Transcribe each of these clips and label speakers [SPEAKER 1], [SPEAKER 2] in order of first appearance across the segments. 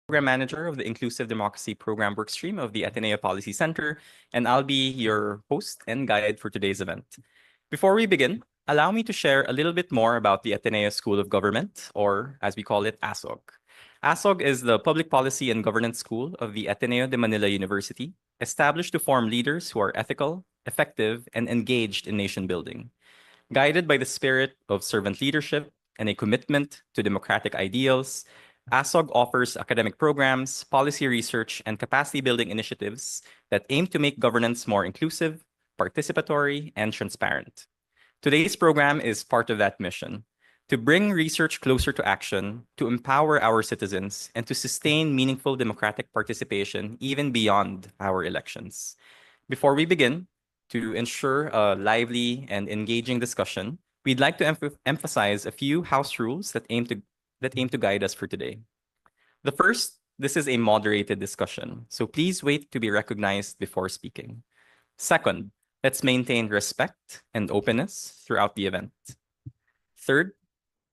[SPEAKER 1] Program Manager of the Inclusive Democracy Program Workstream of the Ateneo Policy Center, and I'll be your host and guide for today's event. Before we begin, allow me to share a little bit more about the Ateneo School of Government, or as we call it, ASOG. ASOG is the Public Policy and Governance School of the Ateneo de Manila University, established to form leaders who are ethical, effective, and engaged in nation building. Guided by the spirit of servant leadership and a commitment to democratic ideals, ASOG offers academic programs, policy research, and capacity building initiatives that aim to make governance more inclusive, participatory, and transparent. Today's program is part of that mission to bring research closer to action, to empower our citizens, and to sustain meaningful democratic participation even beyond our elections. Before we begin, to ensure a lively and engaging discussion, we'd like to emphasize a few house rules that aim to guide us for today. The first, this is a moderated discussion, so please wait to be recognized before speaking. Second, let's maintain respect and openness throughout the event. Third,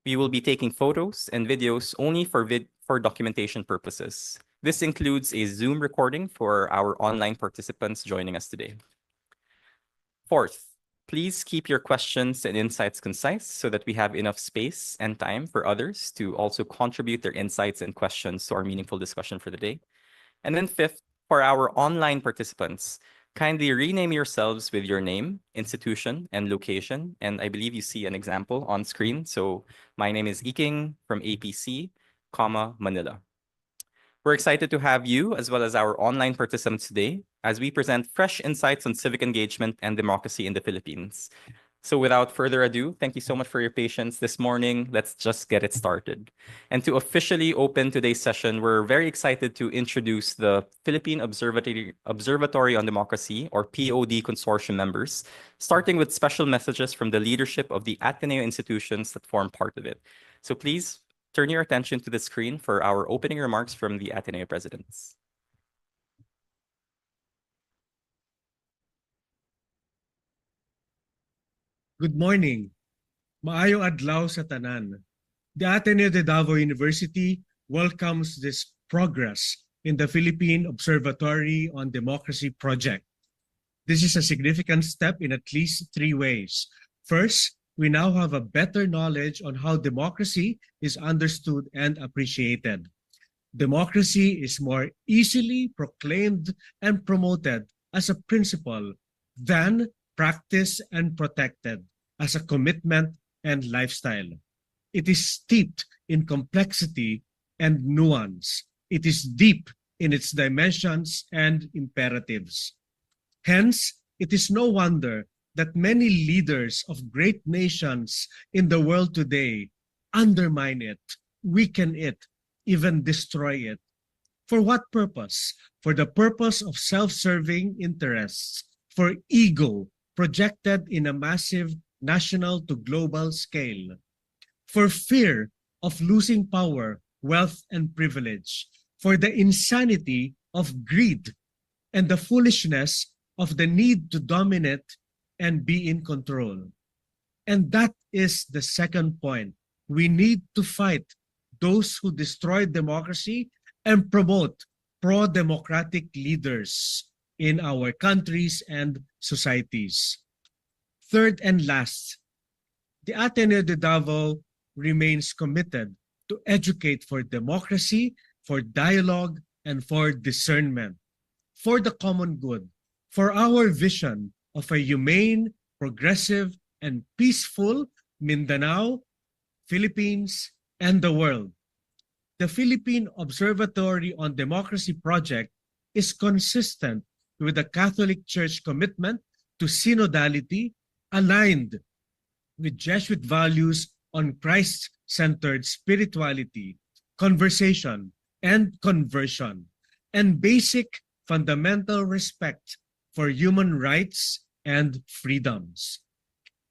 [SPEAKER 1] we will be taking photos and videos only for documentation purposes. This includes a Zoom recording for our online participants joining us today. Fourth, please keep your questions and insights concise so that we have enough space and time for others to also contribute their insights and questions to our meaningful discussion for the day. And then fifth, for our online participants, kindly rename yourselves with your name, institution, and location. And I believe you see an example on screen. So my name is Iking from APC, Manila. We're excited to have you as well as our online participants today as we present fresh insights on civic engagement and democracy in the Philippines. So without further ado, thank you so much for your patience this morning. Let's just get it started. And to officially open today's session, we're very excited to introduce the Philippine Observatory on Democracy, or POD consortium members, starting with special messages from the leadership of the Ateneo institutions that form part of it. So please turn your attention to the screen for our opening remarks from the Ateneo presidents.
[SPEAKER 2] Good morning. Maayong adlaw sa tanan. The Ateneo de Davao University welcomes this progress in the Philippine Observatory on Democracy project. This is a significant step in at least three ways. First, we now have a better knowledge on how democracy is understood and appreciated. Democracy is more easily proclaimed and promoted as a principle than practiced and protected as a commitment and lifestyle. It is steeped in complexity and nuance. It is deep in its dimensions and imperatives. Hence, it is no wonder that many leaders of great nations in the world today undermine it, weaken it, even destroy it. For what purpose? For the purpose of self-serving interests, for ego projected in a massive national to global scale, for fear of losing power, wealth, and privilege, for the insanity of greed and the foolishness of the need to dominate and be in control. And that is the second point. We need to fight those who destroy democracy and promote pro-democratic leaders in our countries and societies. Third and last, the Ateneo de Davao remains committed to educate for democracy, for dialogue, and for discernment, for the common good, for our vision of a humane, progressive, and peaceful Mindanao, Philippines, and the world. The Philippine Observatory on Democracy project is consistent with the Catholic Church commitment to synodality, aligned with Jesuit values on Christ-centered spirituality, conversation, and conversion, and basic fundamental respect for human rights and freedoms.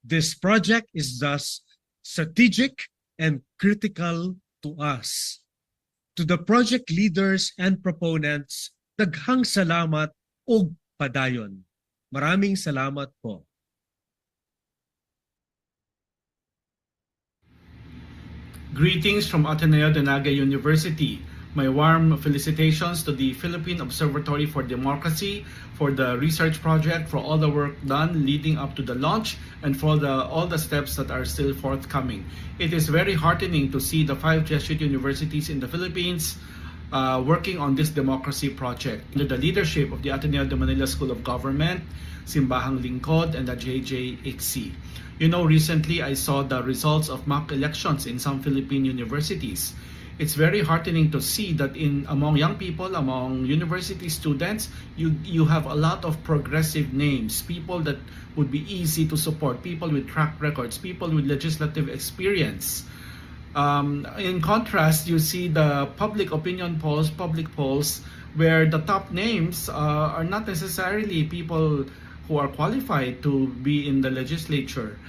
[SPEAKER 2] This project is thus strategic and critical to us. To the project leaders and proponents, daghang salamat ug padayon. Maraming salamat po.
[SPEAKER 3] Greetings from Ateneo de Manila University. My warm felicitations to the Philippine Observatory for Democracy for the research project, for all the work done leading up to the launch, and for all the steps that are still forthcoming. It is very heartening to see the 5 Jesuit universities in the Philippines working on this democracy project under the leadership of the Ateneo de Manila School of Government, Simbahang Lingkod, and the JJXC. You know, recently I saw the results of mock elections in some Philippine universities. It's very heartening to see that among young people, among university students, you have a lot of progressive names, people that would be easy to support, people with track records, people with legislative experience. In contrast, you see the public opinion polls, public polls, where the top names are not necessarily people who are qualified to be in the legislature.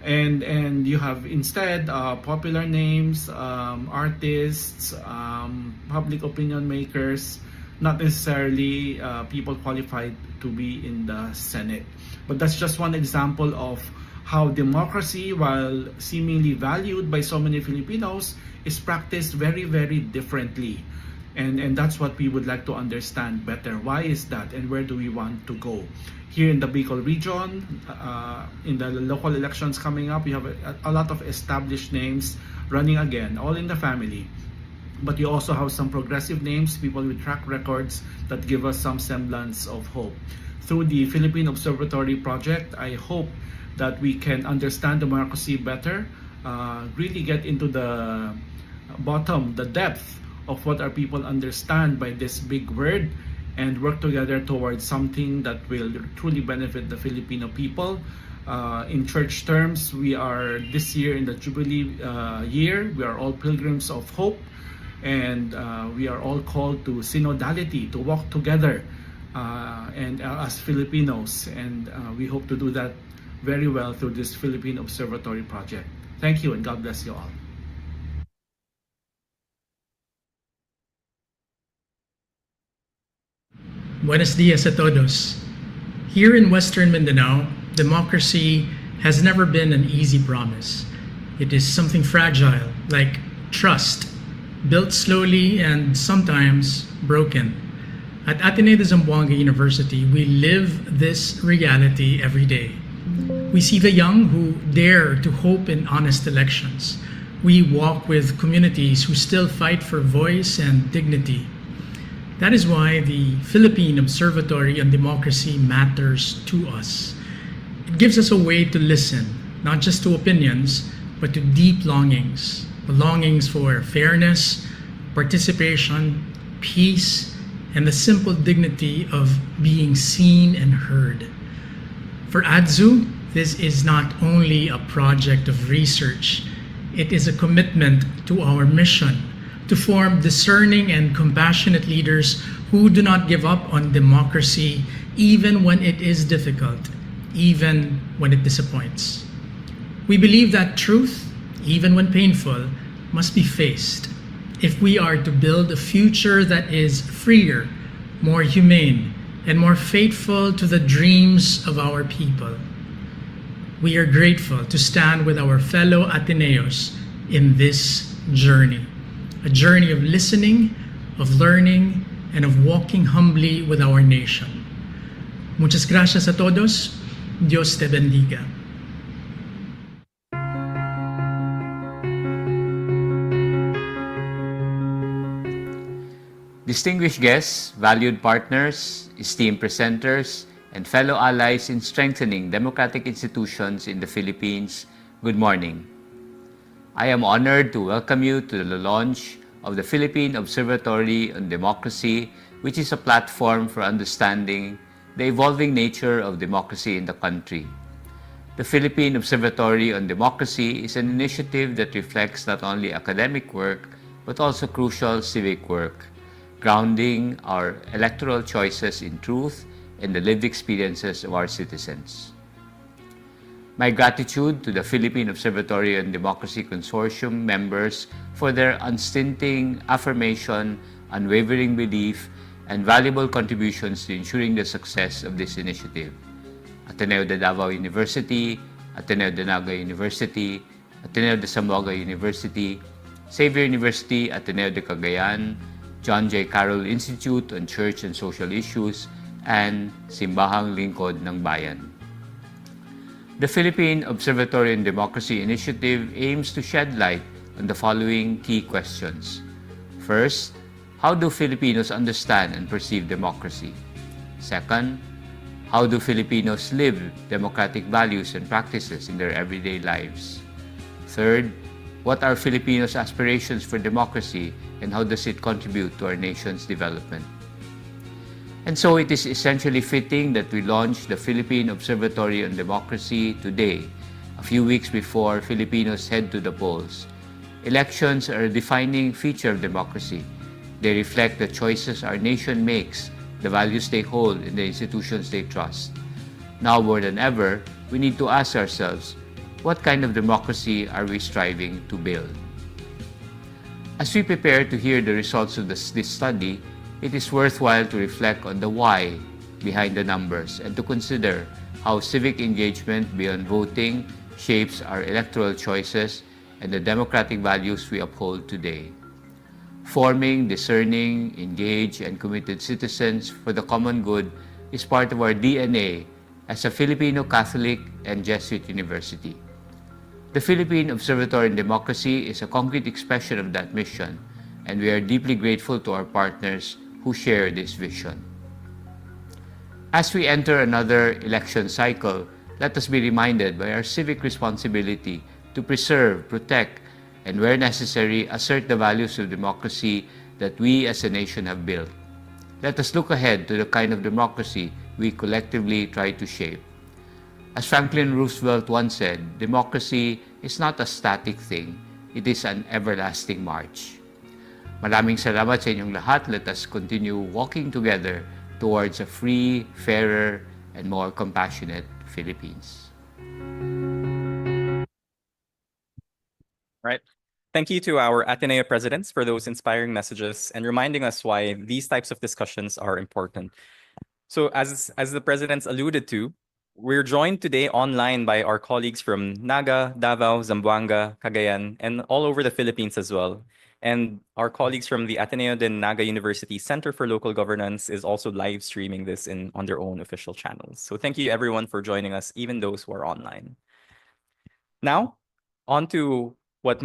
[SPEAKER 3] And you have instead popular names, artists, public opinion makers, not necessarily people qualified to be in the Senate. But that's just one example of how democracy, while seemingly valued by so many Filipinos, is practiced very, very differently. And that's what we would like to understand better. Why is that, and where do we want to go? Here in the Bicol region, in the local elections coming up, we have a lot of established names running again, all in the family. But you also have some progressive names, people with track records that give us some semblance of hope. Through the Philippine Observatory project, I hope that we can understand democracy better, really get into the bottom, the depth of what our people understand by this big word, and work together towards something that will truly benefit the Filipino people. In church terms, we are this year in the Jubilee year. We are all pilgrims of hope, and we are all called to synodality, to walk together and as Filipinos. And we hope to do that very well through this Philippine Observatory project. Thank you, and God bless you all.
[SPEAKER 4] Buenos dias a todos. Here in Western Mindanao, democracy has never been an easy promise. It is something fragile, like trust, built slowly and sometimes broken. At Ateneo de Manila University, we live this reality every day. We see the young who dare to hope in honest elections. We walk with communities who still fight for voice and dignity. That is why the Philippine Observatory on Democracy matters to us. It gives us a way to listen, not just to opinions, but to deep longings. The longings for fairness, participation, peace, and the simple dignity of being seen and heard. For ADZU, this is not only a project of research, it is a commitment to our mission to form discerning and compassionate leaders who do not give up on democracy even when it is difficult, even when it disappoints. We believe that truth, even when painful, must be faced if we are to build a future that is freer, more humane, and more faithful to the dreams of our people. We are grateful to stand with our fellow Ateneos in this journey. A journey of listening, of learning, and of walking humbly with our nation. Muchas gracias a todos. Dios te bendiga.
[SPEAKER 5] Distinguished guests, valued partners, esteemed presenters, and fellow allies in strengthening democratic institutions in the Philippines, good morning. I am honored to welcome you to the launch of the Philippine Observatory on Democracy, which is a platform for understanding the evolving nature of democracy in the country. The Philippine Observatory on Democracy is an initiative that reflects not only academic work, but also crucial civic work, grounding our electoral choices in truth and the lived experiences of our citizens. My gratitude to the Philippine Observatory on Democracy Consortium members for their unstinting affirmation, unwavering belief, and valuable contributions to ensuring the success of this initiative. Ateneo de Davao University, Ateneo de Naga University, Ateneo de Zamboanga University, Xavier University, Ateneo de Cagayan, John J. Carroll Institute on Church and Social Issues, and Simbahang Lingkod ng Bayan. The Philippine Observatory on Democracy Initiative aims to shed light on the following key questions. First, how do Filipinos understand and perceive democracy? Second, how do Filipinos live democratic values and practices in their everyday lives? Third, what are Filipinos' aspirations for democracy and how does it contribute to our nation's development? And so it is essentially fitting that we launch the Philippine Observatory on Democracy today, a few weeks before Filipinos head to the polls. Elections are a defining feature of democracy. They reflect the choices our nation makes, the values they hold, and the institutions they trust. Now more than ever, we need to ask ourselves, what kind of democracy are we striving to build? As we prepare to hear the results of this study, it is worthwhile to reflect on the why behind the numbers and to consider how civic engagement beyond voting shapes our electoral choices and the democratic values we uphold today. Forming discerning, engaged, and committed citizens for the common good is part of our DNA as a Filipino Catholic and Jesuit university. The Philippine Observatory on Democracy is a concrete expression of that mission, and we are deeply grateful to our partners who share this vision. As we enter another election cycle, let us be reminded by our civic responsibility to preserve, protect, and where necessary, assert the values of democracy that we as a nation have built. Let us look ahead to the kind of democracy we collectively try to shape. As Franklin Roosevelt once said, democracy is not a static thing, it is an everlasting march. Maraming salamat sa inyong lahat. Let us continue walking together towards a free, fairer, and more compassionate Philippines.
[SPEAKER 1] Right. Thank you to our Ateneo presidents for those inspiring messages and reminding us why these types of discussions are important. So as the presidents alluded to, we're joined today online by our colleagues from Naga, Davao, Zamboanga, Cagayan, and all over the Philippines as well. And our colleagues from the Ateneo de Manila University Center for Local Governance is also live streaming this on their own official channels. So thank you everyone for joining us, even those who are online. Now, on to what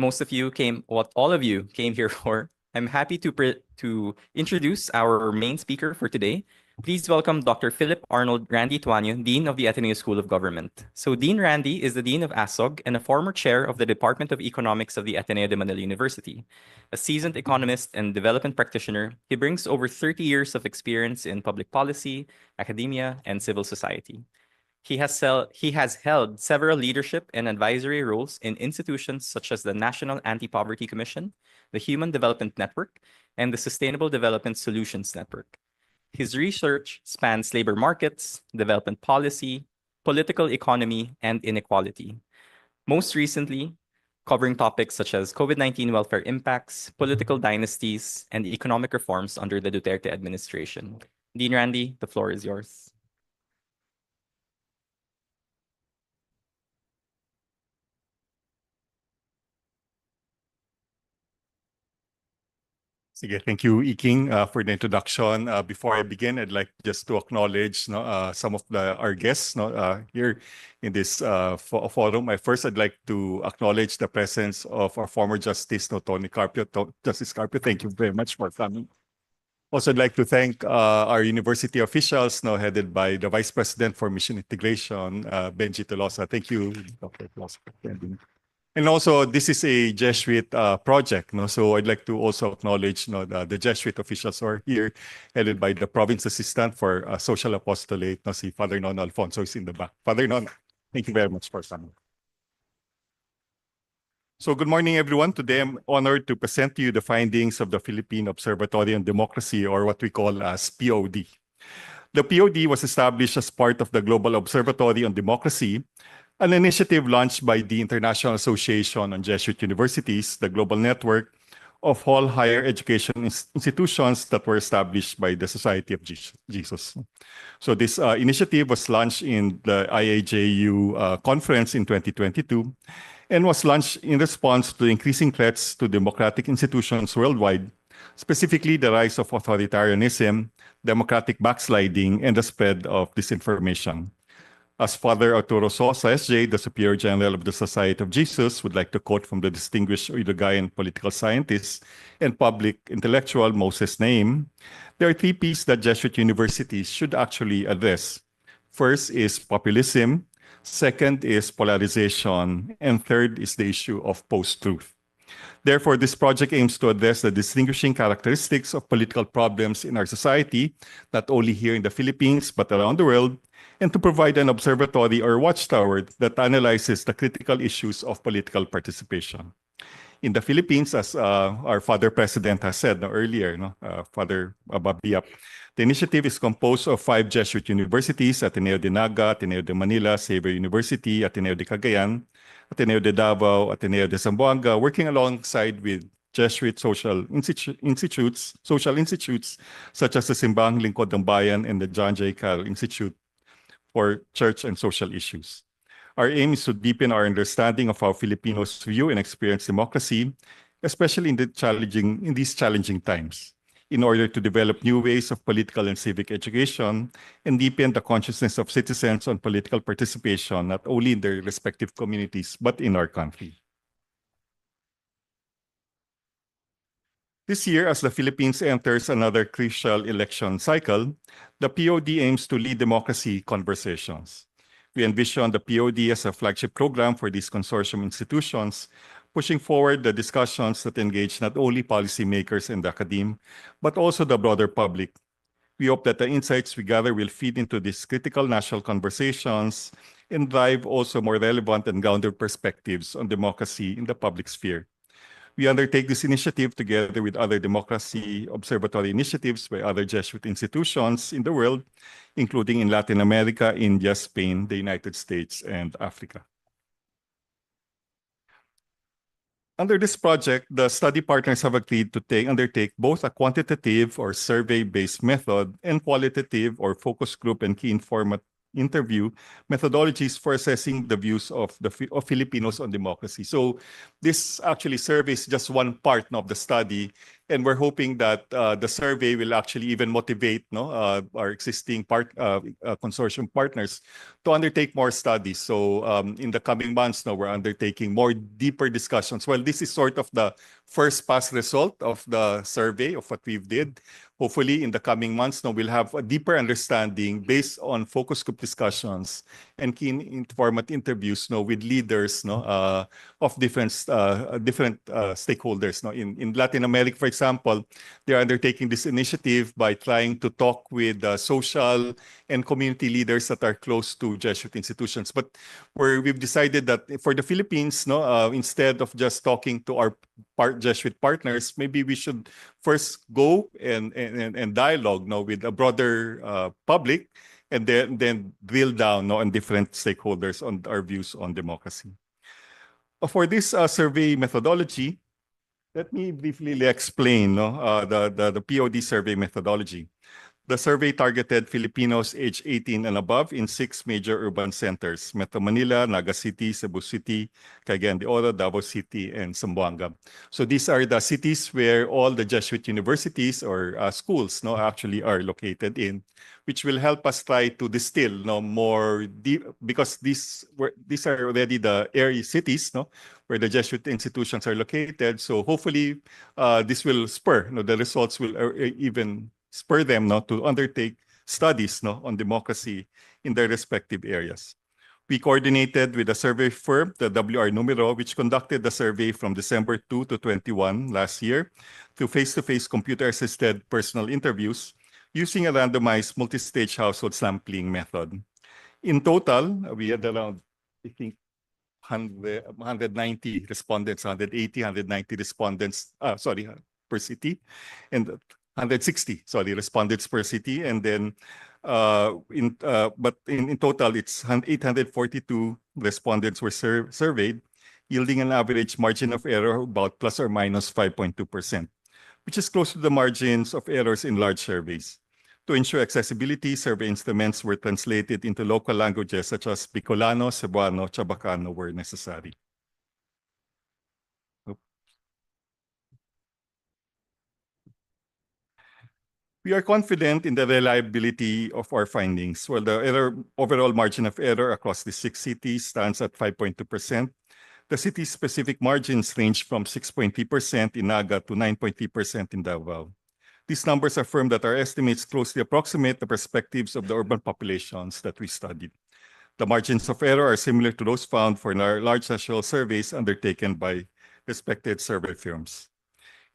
[SPEAKER 1] all of you came here for. I'm happy to introduce our main speaker for today. Please welcome Dr. Philip Arnold Randy Tuanyo, Dean of the Ateneo School of Government. So Dean Randy is the Dean of ASOG and a former chair of the Department of Economics of the Ateneo de Manila University. A seasoned economist and development practitioner, he brings over 30 years of experience in public policy, academia, and civil society. He has held several leadership and advisory roles in institutions such as the National Anti-Poverty Commission, the Human Development Network, and the Sustainable Development Solutions Network. His research spans labor markets, development policy, political economy, and inequality. Most recently, covering topics such as COVID-19 welfare impacts, political dynasties, and economic reforms under the Duterte administration. Dean Randy, the floor is yours.
[SPEAKER 6] Sige, thank you, Iking, for the introduction. Before I begin, I'd like just to acknowledge some of our guests here in this forum. I'd like to acknowledge the presence of our former Justice, Tony Carpio. Justice Carpio, thank you very much for coming. Also, I'd like to thank our university officials, headed by the Vice President for Mission Integration, Benji Tolosa. Thank you, Dr. Tolosa, for attending. And also, this is a Jesuit project, so I'd like to also acknowledge the Jesuit officials who are here, headed by the Province Assistant for Social Apostolate, si Father Non Alfonso is in the back. Father Non, thank you very much for coming. So good morning, everyone. Today, I'm honored to present to you the findings of the Philippine Observatory on Democracy, or what we call as POD. The POD was established as part of the Global Observatory on Democracy, an initiative launched by the International Association on Jesuit Universities, the global network of all higher education institutions that were established by the Society of Jesus. So this initiative was launched in the IAJU conference in 2022 and was launched in response to increasing threats to democratic institutions worldwide, specifically the rise of authoritarianism, democratic backsliding, and the spread of disinformation. As Father Arturo Sosa, S.J., the Superior General of the Society of Jesus, would like to quote from the distinguished Uruguayan political scientist and public intellectual Moses Naim, there are three P's that Jesuit universities should actually address. First is populism, second is polarization, and third is the issue of post-truth. Therefore, this project aims to address the distinguishing characteristics of political problems in our society, not only here in the Philippines, but around the world, and to provide an observatory or watchtower that analyzes the critical issues of political participation. In the Philippines, as our Father President has said earlier, Father Babiap, the initiative is composed of 5 Jesuit universities: Ateneo de Naga, Ateneo de Manila, Xavier University, Ateneo de Cagayan, Ateneo de Davao, Ateneo de Zamboanga, working alongside with Jesuit social institutes such as the Simbang Lingkod ng Bayan and the John J. Carroll Institute for Church and Social Issues. Our aim is to deepen our understanding of how Filipinos view and experience democracy, especially in these challenging times, in order to develop new ways of political and civic education and deepen the consciousness of citizens on political participation, not only in their respective communities, but in our country. This year, as the Philippines enters another crucial election cycle, the POD aims to lead democracy conversations. We envision the POD as a flagship program for these consortium institutions, pushing forward the discussions that engage not only policymakers and the academe, but also the broader public. We hope that the insights we gather will feed into these critical national conversations and drive also more relevant and grounded perspectives on democracy in the public sphere. We undertake this initiative together with other democracy observatory initiatives by other Jesuit institutions in the world, including in Latin America, India, Spain, the United States, and Africa. Under this project, the study partners have agreed to undertake both a quantitative or survey-based method and qualitative or focus group and key informant interview methodologies for assessing the views of Filipinos on democracy. So this actually survey is just one part of the study, and we're hoping that the survey will actually even motivate our existing consortium partners to undertake more studies. So in the coming months, we're undertaking more deeper discussions. Well, this is sort of the first pass result of the survey of what we've did. Hopefully, in the coming months, we'll have a deeper understanding based on focus group discussions and key informant interviews with leaders of different stakeholders. In Latin America, for example, they are undertaking this initiative by trying to talk with social and community leaders that are close to Jesuit institutions. But we've decided that for the Philippines, instead of just talking to our Jesuit partners, maybe we should first go and dialogue with a broader public, and then drill down on different stakeholders on our views on democracy. For this survey methodology, let me briefly explain the POD survey methodology. The survey targeted Filipinos aged 18 and above in 6 major urban centers: Metro Manila, Naga City, Cebu City, Cagayan de Oro, Davao City, and Zamboanga. So these are the cities where all the Jesuit universities or schools actually are located in, which will help us try to distill more deep, because these are already the area cities where the Jesuit institutions are located. So hopefully this will spur, the results will even spur them to undertake studies on democracy in their respective areas. We coordinated with a survey firm, the WR Numero, which conducted the survey from December 2 to 21 last year through face-to-face computer-assisted personal interviews using a randomized multi-stage household sampling method. In total, we had around, I think, 190 respondents, 190 respondents, per city, and 160, respondents per city. And then, but in total, it's 842 respondents were surveyed, yielding an average margin of error about plus or minus 5.2%, which is close to the margins of errors in large surveys. To ensure accessibility, survey instruments were translated into local languages such as Bicolano, Cebuano, Chabacano where necessary. We are confident in the reliability of our findings. While the overall margin of error across the 6 cities stands at 5.2%, the city-specific margins range from 6.3% in Naga to 9.3% in Davao. These numbers affirm that our estimates closely approximate the perspectives of the urban populations that we studied. The margins of error are similar to those found for large national surveys undertaken by respected survey firms.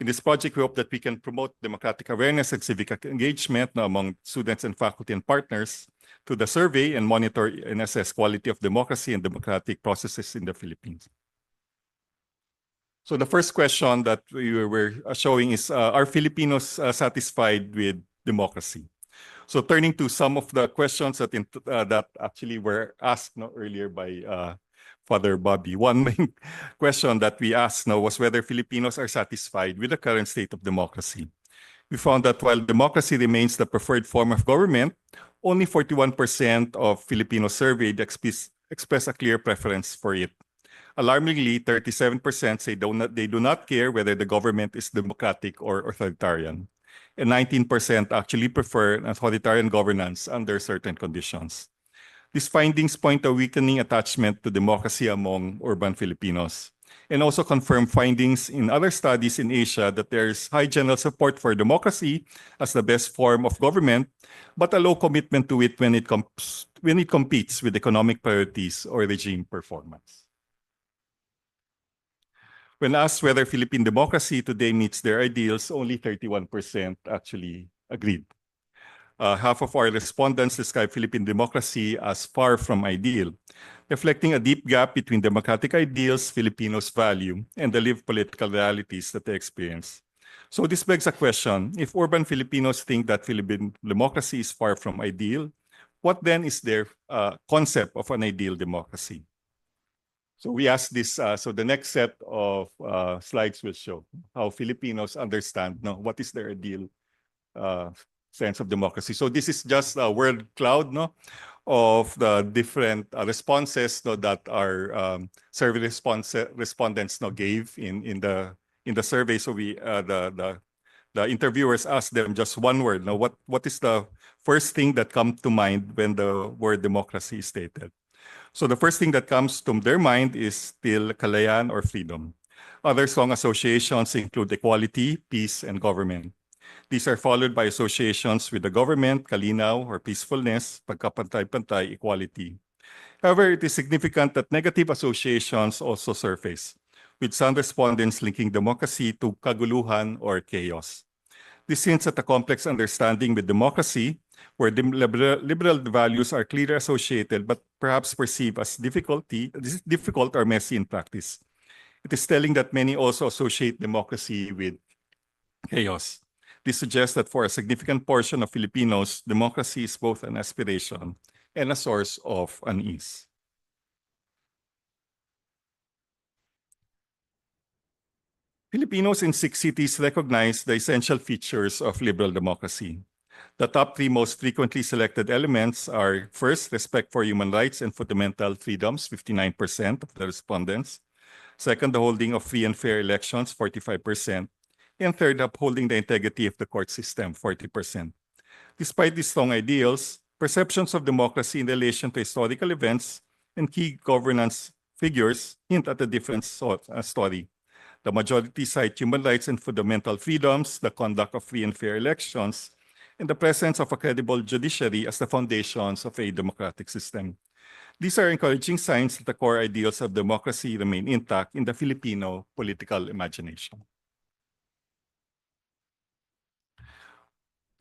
[SPEAKER 6] In this project, we hope that we can promote democratic awareness and civic engagement among students and faculty and partners through the survey and monitor and assess quality of democracy and democratic processes in the Philippines. So the first question that we were showing is, are Filipinos satisfied with democracy? So turning to some of the questions that actually were asked earlier by Father Bobby, one main question that we asked was whether Filipinos are satisfied with the current state of democracy. We found that while democracy remains the preferred form of government, only 41% of Filipinos surveyed express a clear preference for it. Alarmingly, 37% say they do not care whether the government is democratic or authoritarian, and 19% actually prefer an authoritarian governance under certain conditions. These findings point to a weakening attachment to democracy among urban Filipinos, and also confirm findings in other studies in Asia that there is high general support for democracy as the best form of government, but a low commitment to it when it competes with economic priorities or regime performance. When asked whether Philippine democracy today meets their ideals, only 31% actually agreed. Half of our respondents describe Philippine democracy as far from ideal, reflecting a deep gap between democratic ideals Filipinos value and the lived political realities that they experience. So this begs a question: if urban Filipinos think that Philippine democracy is far from ideal, what then is their concept of an ideal democracy? So we asked this, so the next set of slides will show how Filipinos understand what is their ideal sense of democracy. So this is just a word cloud of the different responses that our survey respondents gave in the survey. So the interviewers asked them just one word. Now, what is the first thing that comes to mind when the word democracy is stated? So the first thing that comes to their mind is still kalayaan or freedom. Other strong associations include equality, peace, and government. These are followed by associations with the government, kalinaw or peacefulness, pagkapantay-pantay, equality. However, it is significant that negative associations also surface, with some respondents linking democracy to kaguluhan or chaos. This hints at a complex understanding with democracy, where liberal values are clearly associated but perhaps perceived as difficult or messy in practice. It is telling that many also associate democracy with chaos. This suggests that for a significant portion of Filipinos, democracy is both an aspiration and a source of unease. Filipinos in 6 cities recognize the essential features of liberal democracy. The top 3 most frequently selected elements are: first, respect for human rights and fundamental freedoms, 59% of the respondents; second, the holding of free and fair elections, 45%; and third, upholding the integrity of the court system, 40%. Despite these strong ideals, perceptions of democracy in relation to historical events and key governance figures hint at a different story. The majority cite human rights and fundamental freedoms, the conduct of free and fair elections, and the presence of a credible judiciary as the foundations of a democratic system. These are encouraging signs that the core ideals of democracy remain intact in the Filipino political imagination.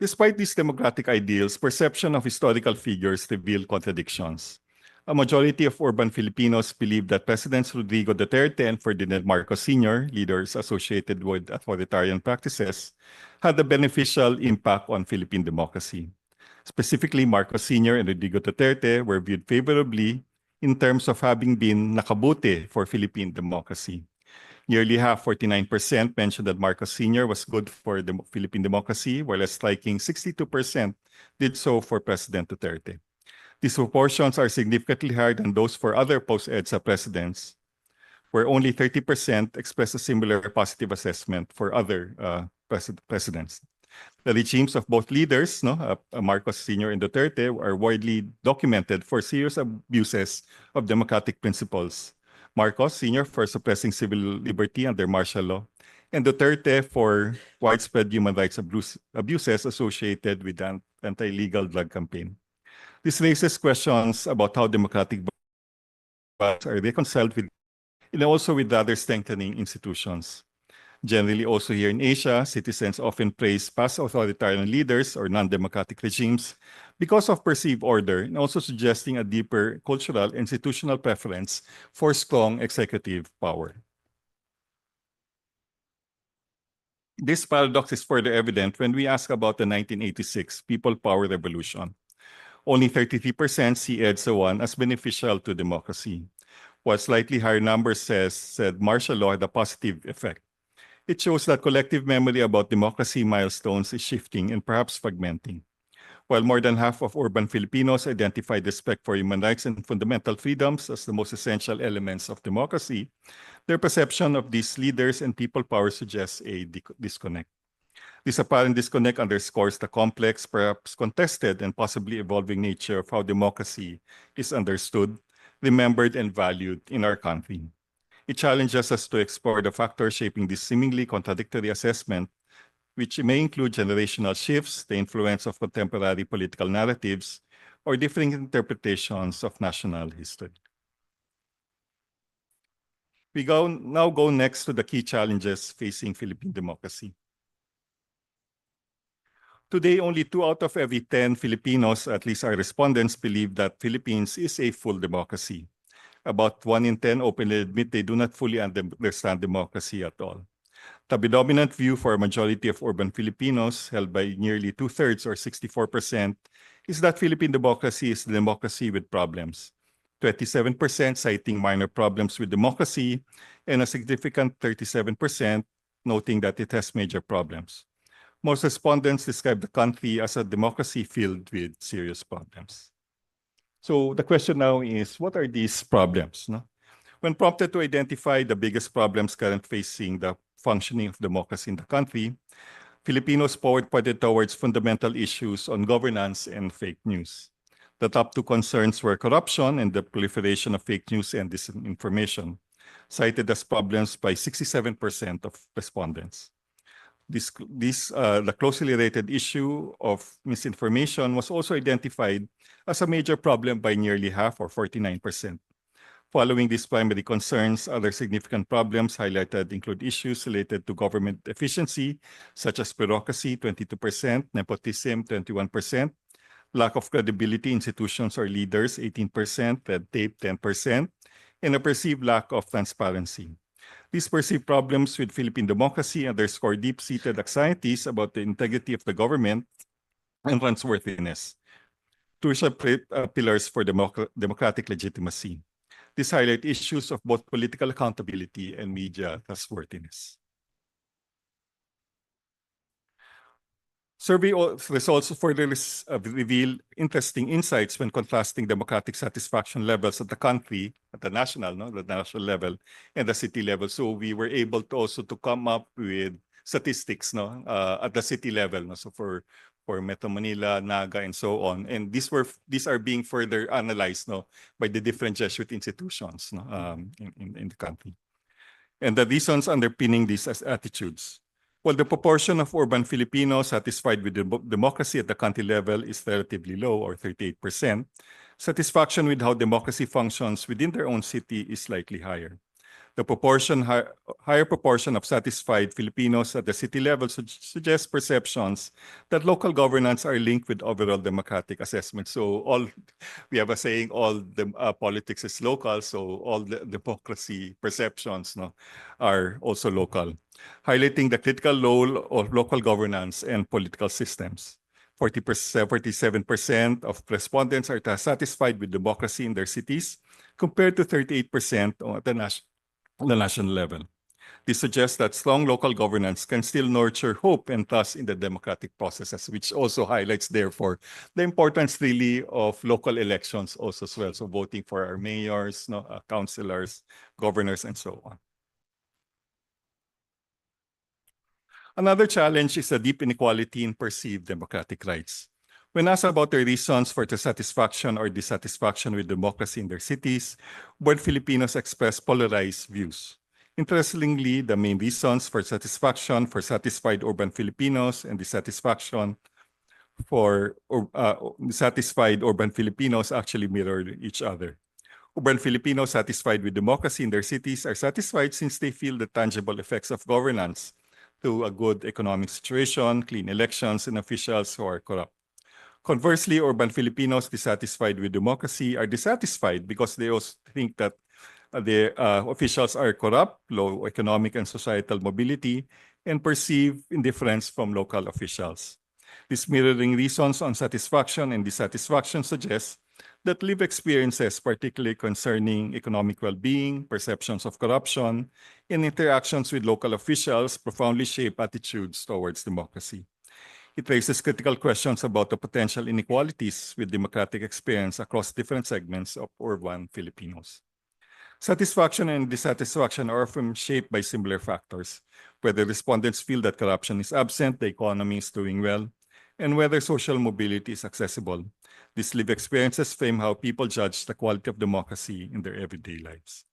[SPEAKER 6] Despite these democratic ideals, perception of historical figures reveal contradictions. A majority of urban Filipinos believe that Presidents Rodrigo Duterte and Ferdinand Marcos Sr., leaders associated with authoritarian practices, had a beneficial impact on Philippine democracy. Specifically, Marcos Sr. and Rodrigo Duterte were viewed favorably in terms of having been nakabuti for Philippine democracy. Nearly half, 49%, mentioned that Marcos Sr. was good for the Philippine democracy, while a striking 62% did so for President Duterte. These proportions are significantly higher than those for other post-EDSA presidents, where only 30% expressed a similar positive assessment for other presidents. The regimes of both leaders, Marcos Sr. and Duterte, are widely documented for serious abuses of democratic principles. Marcos Sr. for suppressing civil liberty under martial law, and Duterte for widespread human rights abuses associated with the anti-illegal drug campaign. This raises questions about how democratic bodies are reconciled with and also with other strengthening institutions. Generally, also here in Asia, citizens often praise past authoritarian leaders or non-democratic regimes because of perceived order and also suggesting a deeper cultural institutional preference for strong executive power. This paradox is further evident when we ask about the 1986 People Power Revolution. Only 33% see EDSA 1 as beneficial to democracy, while slightly higher numbers said martial law had a positive effect. It shows that collective memory about democracy milestones is shifting and perhaps fragmenting. While more than half of urban Filipinos identify respect for human rights and fundamental freedoms as the most essential elements of democracy, their perception of these leaders and people power suggests a disconnect. This apparent disconnect underscores the complex, perhaps contested, and possibly evolving nature of how democracy is understood, remembered, and valued in our country. It challenges us to explore the factors shaping this seemingly contradictory assessment, which may include generational shifts, the influence of contemporary political narratives, or differing interpretations of national history. We now go next to the key challenges facing Philippine democracy. Today, only 2 out of every 10 Filipinos, at least our respondents, believe that Philippines is a full democracy. About 1 in 10 openly admit they do not fully understand democracy at all. The predominant view for a majority of urban Filipinos, held by nearly 2/3 or 64%, is that Philippine democracy is a democracy with problems. 27% citing minor problems with democracy, and a significant 37% noting that it has major problems. Most respondents describe the country as a democracy filled with serious problems. So the question now is, what are these problems? When prompted to identify the biggest problems currently facing the functioning of democracy in the country, Filipinos pointed towards fundamental issues on governance and fake news. The top 2 concerns were corruption and the proliferation of fake news and disinformation, cited as problems by 67% of respondents. The closely related issue of misinformation was also identified as a major problem by nearly half or 49%. Following these primary concerns, other significant problems highlighted include issues related to government efficiency, such as bureaucracy, 22%, nepotism, 21%, lack of credibility in institutions or leaders, 18%, red tape, 10%, and a perceived lack of transparency. These perceived problems with Philippine democracy underscore deep-seated anxieties about the integrity of the government and trustworthiness, crucial pillars for democratic legitimacy. These highlight issues of both political accountability and media trustworthiness. Survey results further reveal interesting insights when contrasting democratic satisfaction levels at the country, at the national level, and the city level. So we were able to also come up with statistics at the city level. So for Metro Manila, Naga, and so on. And these are being further analyzed by the different Jesuit institutions in the country. And the reasons underpinning these attitudes. While the proportion of urban Filipinos satisfied with democracy at the country level is relatively low, or 38%, satisfaction with how democracy functions within their own city is slightly higher. The higher proportion of satisfied Filipinos at the city level suggests perceptions that local governance are linked with overall democratic assessment. So we have a saying, all politics is local, so all the democracy perceptions are also local, highlighting the critical role of local governance and political systems. 47% of respondents are satisfied with democracy in their cities, compared to 38% at the national level. This suggests that strong local governance can still nurture hope and trust in the democratic processes, which also highlights, therefore, the importance really of local elections also as well. So voting for our mayors, councilors, governors, and so on. Another challenge is the deep inequality in perceived democratic rights. When asked about their reasons for dissatisfaction or dissatisfaction with democracy in their cities, born Filipinos express polarized views. Interestingly, the main reasons for satisfaction for satisfied urban Filipinos and dissatisfaction for satisfied urban Filipinos actually mirror each other. Urban Filipinos satisfied with democracy in their cities are satisfied since they feel the tangible effects of governance through a good economic situation, clean elections, and officials who are corrupt. Conversely, urban Filipinos dissatisfied with democracy are dissatisfied because they also think that the officials are corrupt, low economic and societal mobility, and perceive indifference from local officials. These mirroring reasons on satisfaction and dissatisfaction suggest that lived experiences, particularly concerning economic well-being, perceptions of corruption, and interactions with local officials, profoundly shape attitudes towards democracy. It raises critical questions about the potential inequalities with democratic experience across different segments of urban Filipinos. Satisfaction and dissatisfaction are often shaped by similar factors, whether respondents feel that corruption is absent, the economy is doing well, and whether social mobility is accessible. These lived experiences frame how people judge the quality of democracy in their everyday lives.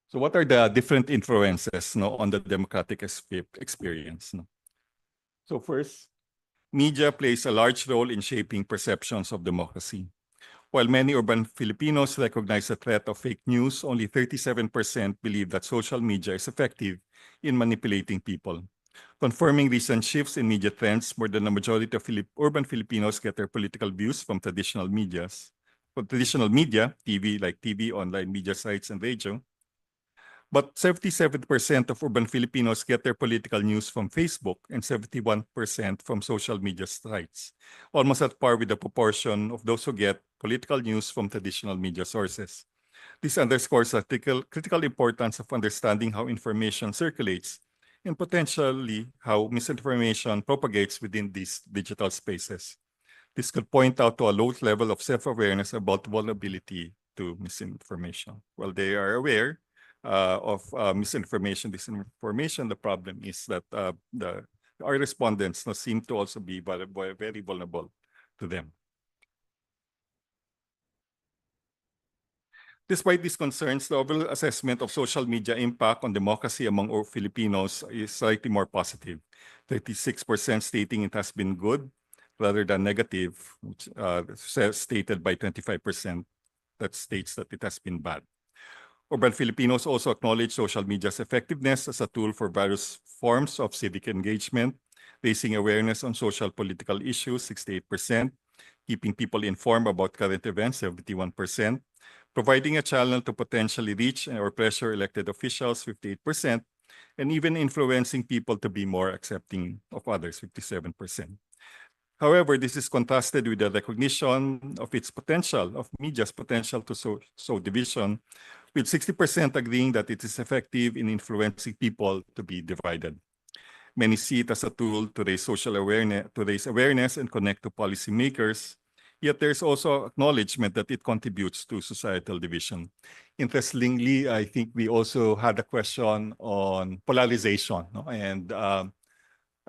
[SPEAKER 6] So what are the different influences on the democratic experience? So first, media plays a large role in shaping perceptions of democracy. While many urban Filipinos recognize the threat of fake news, only 37% believe that social media is effective in manipulating people. Confirming recent shifts in media trends, more than a majority of urban Filipinos get their political views from traditional media, TV, online media sites, and radio. But 77% of urban Filipinos get their political news from Facebook and 71% from social media sites, almost at par with the proportion of those who get political news from traditional media sources. This underscores the critical importance of understanding how information circulates and potentially how misinformation propagates within these digital spaces. This could point out to a low level of self-awareness about vulnerability to misinformation. While they are aware of misinformation, disinformation, the problem is that our respondents seem to also be very vulnerable to them. Despite these concerns, the overall assessment of social media impact on democracy among Filipinos is slightly more positive. 36% stating it has been good rather than negative, which stated by 25% that states that it has been bad. Urban Filipinos also acknowledge social media's effectiveness as a tool for various forms of civic engagement, raising awareness on social political issues, 68%, keeping people informed about current events, 71%, providing a channel to potentially reach or pressure elected officials, 58%, and even influencing people to be more accepting of others, 57%. However, this is contrasted with the recognition of its potential, of media's potential to sow division, with 60% agreeing that it is effective in influencing people to be divided. Many see it as a tool to raise awareness and connect to policymakers. Yet there's also acknowledgement that it contributes to societal division. Interestingly, I think we also had a question on polarization, and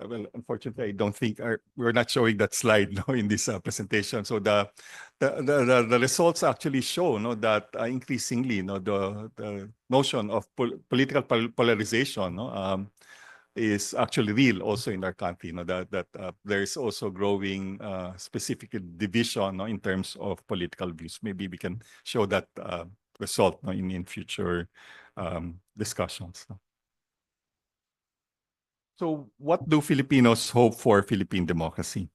[SPEAKER 6] well, unfortunately, I don't think we're not showing that slide in this presentation. So the results actually show that increasingly, the notion of political polarization is actually real also in our country. That there is also growing specific division in terms of political views. Maybe we can show that result in future discussions. So what do Filipinos hope for Philippine democracy?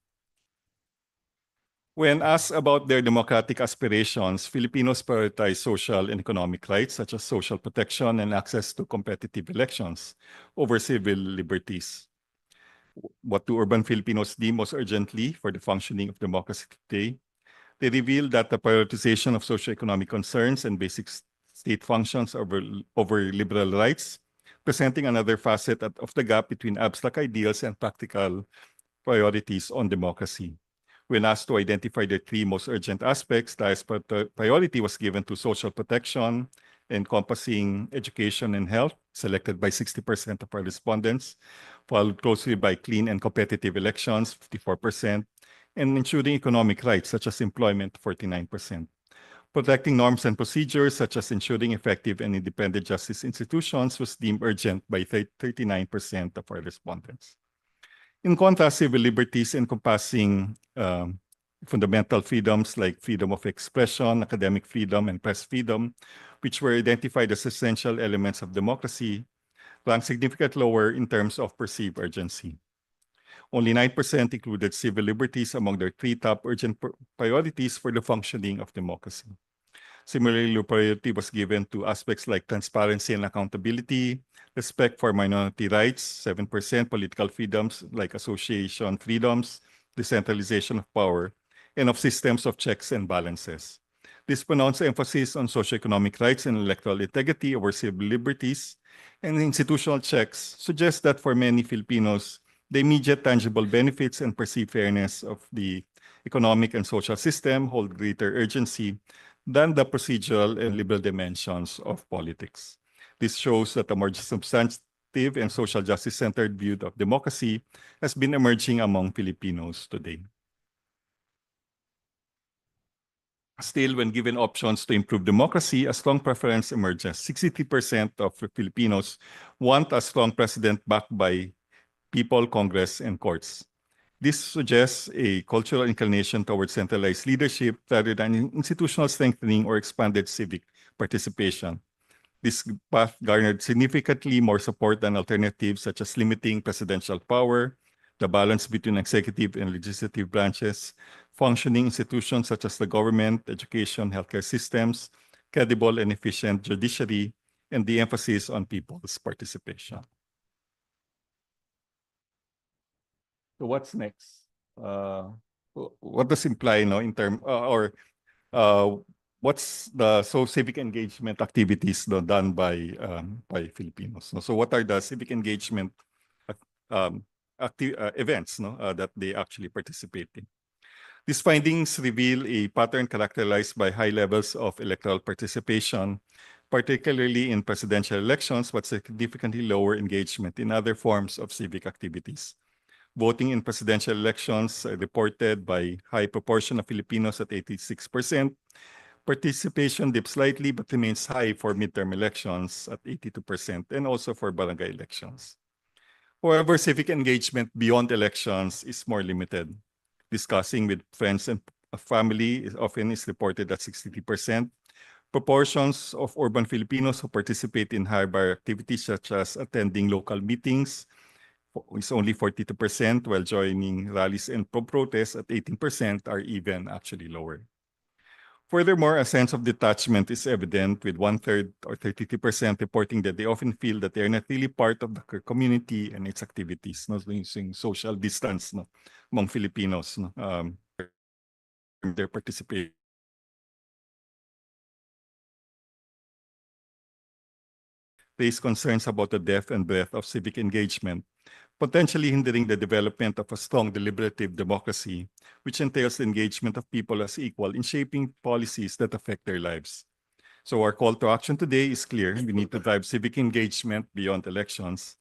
[SPEAKER 6] When asked about their democratic aspirations, Filipinos prioritize social and economic rights such as social protection and access to competitive elections over civil liberties. What do urban Filipinos need most urgently for the functioning of democracy today? They reveal that the prioritization of socioeconomic concerns and basic state functions over liberal rights, presenting another facet of the gap between abstract ideals and practical priorities on democracy. When asked to identify the three most urgent aspects, the highest priority was given to social protection, encompassing education and health, selected by 60% of our respondents, followed closely by clean and competitive elections, 54%, and ensuring economic rights such as employment, 49%. Protecting norms and procedures such as ensuring effective and independent justice institutions was deemed urgent by 39% of our respondents. In contrast, civil liberties encompassing fundamental freedoms like freedom of expression, academic freedom, and press freedom, which were identified as essential elements of democracy, ranked significantly lower in terms of perceived urgency. Only 9% included civil liberties among their three top urgent priorities for the functioning of democracy. Similarly, low priority was given to aspects like transparency and accountability, respect for minority rights, 7%, political freedoms like association freedoms, decentralization of power, and of systems of checks and balances. This pronounced emphasis on socioeconomic rights and electoral integrity over civil liberties and institutional checks suggests that for many Filipinos, the immediate tangible benefits and perceived fairness of the economic and social system hold greater urgency than the procedural and liberal dimensions of politics. This shows that a more substantive and social justice-centered view of democracy has been emerging among Filipinos today. Still, when given options to improve democracy, a strong preference emerges. 63% of Filipinos want a strong president backed by people, Congress, and courts. This suggests a cultural inclination towards centralized leadership rather than institutional strengthening or expanded civic participation. This path garnered significantly more support than alternatives such as limiting presidential power, the balance between executive and legislative branches, functioning institutions such as the government, education, healthcare systems, credible and efficient judiciary, and the emphasis on people's participation. So what's next? What does imply, in term what's the civic engagement activities done by Filipinos? So what are the civic engagement events that they actually participate in? These findings reveal a pattern characterized by high levels of electoral participation, particularly in presidential elections, but significantly lower engagement in other forms of civic activities. Voting in presidential elections reported by high proportion of Filipinos at 86%. Participation dipped slightly but remains high for midterm elections at 82% and also for barangay elections. However, civic engagement beyond elections is more limited. Discussing with friends and family often is reported at 63%. Proportions of urban Filipinos who participate in high-bar activities such as attending local meetings is only 42%, while joining rallies and protests at 18% are even actually lower. Furthermore, a sense of detachment is evident, with 1/3 or 33% reporting that they often feel that they are not really part of the community and its activities, using social distance among Filipinos, their participation. Raise concerns about the depth and breadth of civic engagement, potentially hindering the development of a strong deliberative democracy, which entails the engagement of people as equal in shaping policies that affect their lives. So our call to action today is clear. We need to drive civic engagement beyond elections.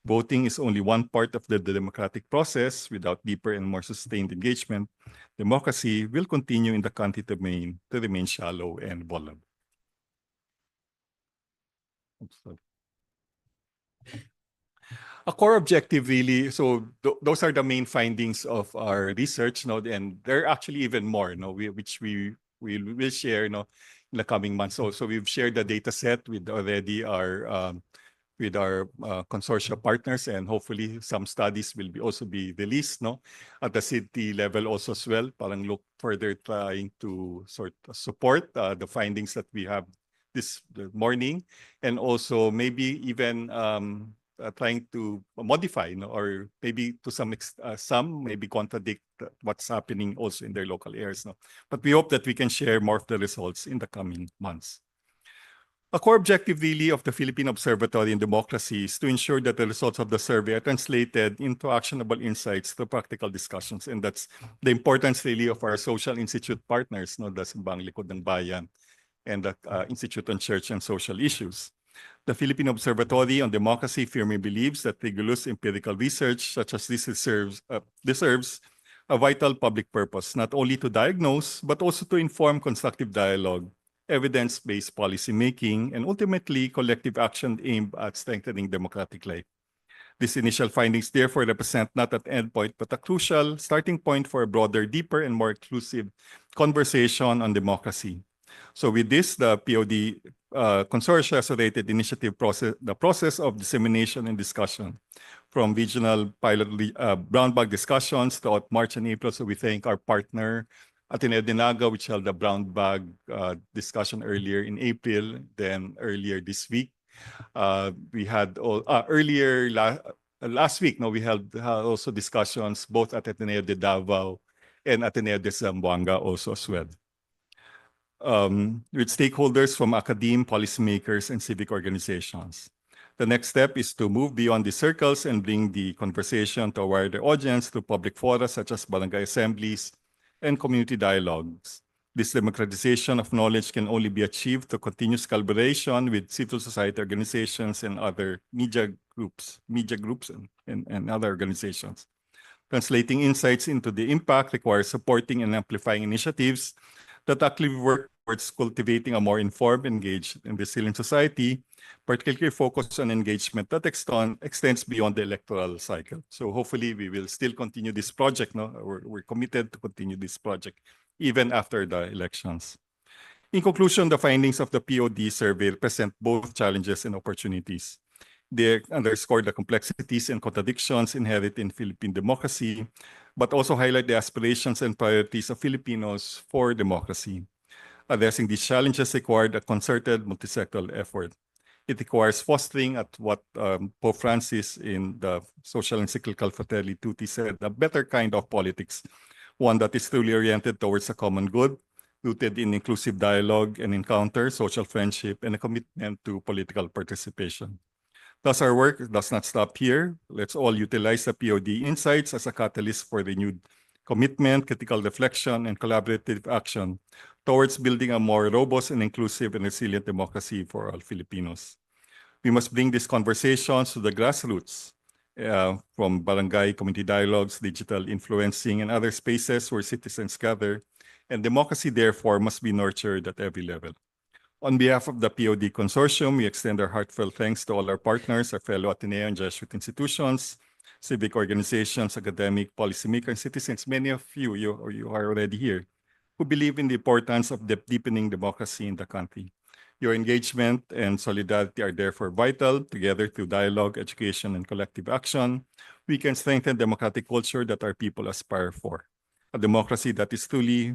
[SPEAKER 6] Voting is only one part of the democratic process. Without deeper and more sustained engagement, democracy will continue in the country to remain shallow and vulnerable. A core objective really, so those are the main findings of our research, and there are actually even more, which we will share, in the coming months. So we've shared the data set with already our consortium partners, and hopefully some studies will also be released, at the city level also as well. Parang look further trying to sort of support the findings that we have this morning, and also maybe even trying to modify, or maybe to some maybe contradict what's happening also in their local areas. But we hope that we can share more of the results in the coming months. A core objective really of the Philippine Observatory in Democracy is to ensure that the results of the survey are translated into actionable insights through practical discussions. And that's the importance really of our social institute partners, the Simbang Likod ng Bayan and the Institute on Church and Social Issues. The Philippine Observatory on Democracy firmly believes that rigorous empirical research such as this deserves a vital public purpose, not only to diagnose, but also to inform constructive dialogue, evidence-based policymaking, and ultimately collective action aimed at strengthening democratic life. These initial findings therefore represent not an endpoint, but a crucial starting point for a broader, deeper, and more inclusive conversation on democracy. So with this, the POD consortia has rated the process of dissemination and discussion from regional pilot brown bag discussions throughout March and April. So we thank our partner, Ateneo de Naga, which held the brown bag discussion earlier in April, then earlier this week. We had last week, we held also discussions both at Ateneo de Davao and Ateneo de Zamboanga also as well. With stakeholders from academe, policymakers, and civic organizations. The next step is to move beyond the circles and bring the conversation to a wider audience through public fora such as barangay assemblies and community dialogues. This democratization of knowledge can only be achieved through continuous collaboration with civil society organizations and other media groups and other organizations. Translating insights into the impact requires supporting and amplifying initiatives that actively work towards cultivating a more informed, engaged, and resilient society, particularly focused on engagement that extends beyond the electoral cycle. So hopefully we will still continue this project. We're committed to continue this project even after the elections. In conclusion, the findings of the POD survey present both challenges and opportunities. They underscore the complexities and contradictions inherent in Philippine democracy, but also highlight the aspirations and priorities of Filipinos for democracy. Addressing these challenges required a concerted multi-sectoral effort. It requires fostering at what Pope Francis in the Social Encyclical Fratelli Tutti said, a better kind of politics, one that is truly oriented towards a common good, rooted in inclusive dialogue and encounter, social friendship, and a commitment to political participation. Thus, our work does not stop here. Let's all utilize the POD insights as a catalyst for renewed commitment, critical reflection, and collaborative action towards building a more robust and inclusive and resilient democracy for all Filipinos. We must bring these conversations to the grassroots, from barangay, community dialogues, digital influencing, and other spaces where citizens gather, and democracy therefore must be nurtured at every level. On behalf of the POD Consortium, we extend our heartfelt thanks to all our partners, our fellow Ateneo and Jesuit institutions, civic organizations, academic, policymakers, and citizens. Many of you are already here, who believe in the importance of deepening democracy in the country. Your engagement and solidarity are therefore vital. Together, through dialogue, education, and collective action, we can strengthen democratic culture that our people aspire for. A democracy that is truly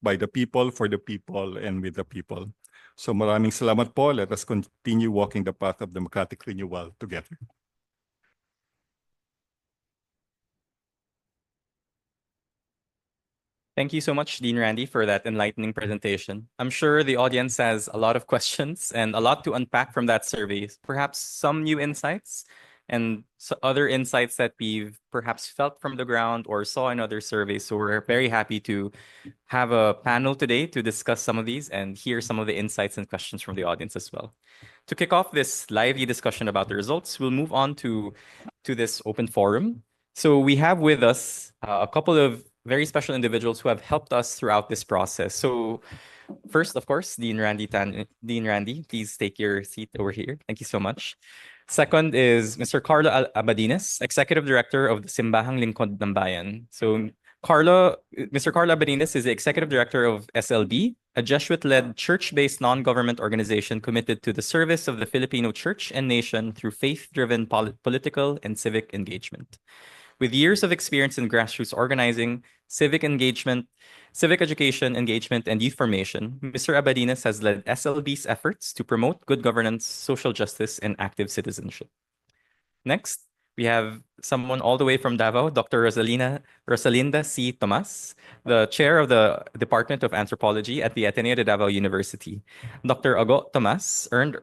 [SPEAKER 6] by the people, for the people, and with the people. So maraming salamat po. Let us continue walking the path of democratic renewal together.
[SPEAKER 1] Thank you so much, Dean Randy, for that enlightening presentation. I'm sure the audience has a lot of questions and a lot to unpack from that survey. Perhaps some new insights and other insights that we've perhaps felt from the ground or saw in other surveys. So we're very happy to have a panel today to discuss some of these and hear some of the insights and questions from the audience as well. To kick off this lively discussion about the results, we'll move on to this open forum. So we have with us a couple of very special individuals who have helped us throughout this process. So first, of course, Dean Randy, please take your seat over here. Thank you so much. Second is Mr. Carlo Abadines, Executive Director of the Simbahang Lingkod ng Bayan. So Mr. Carlo Abadines is the Executive Director of SLB, a Jesuit-led church-based non-government organization committed to the service of the Filipino church and nation through faith-driven political and civic engagement. With years of experience in grassroots organizing, civic engagement, civic education, engagement, and youth formation, Mr. Abadines has led SLB's efforts to promote good governance, social justice, and active citizenship. Next, we have someone all the way from Davao, Dr. Rosalinda C. Tomas, the chair of the Department of Anthropology at the Ateneo de Davao University. Dr. Ago Tomas earned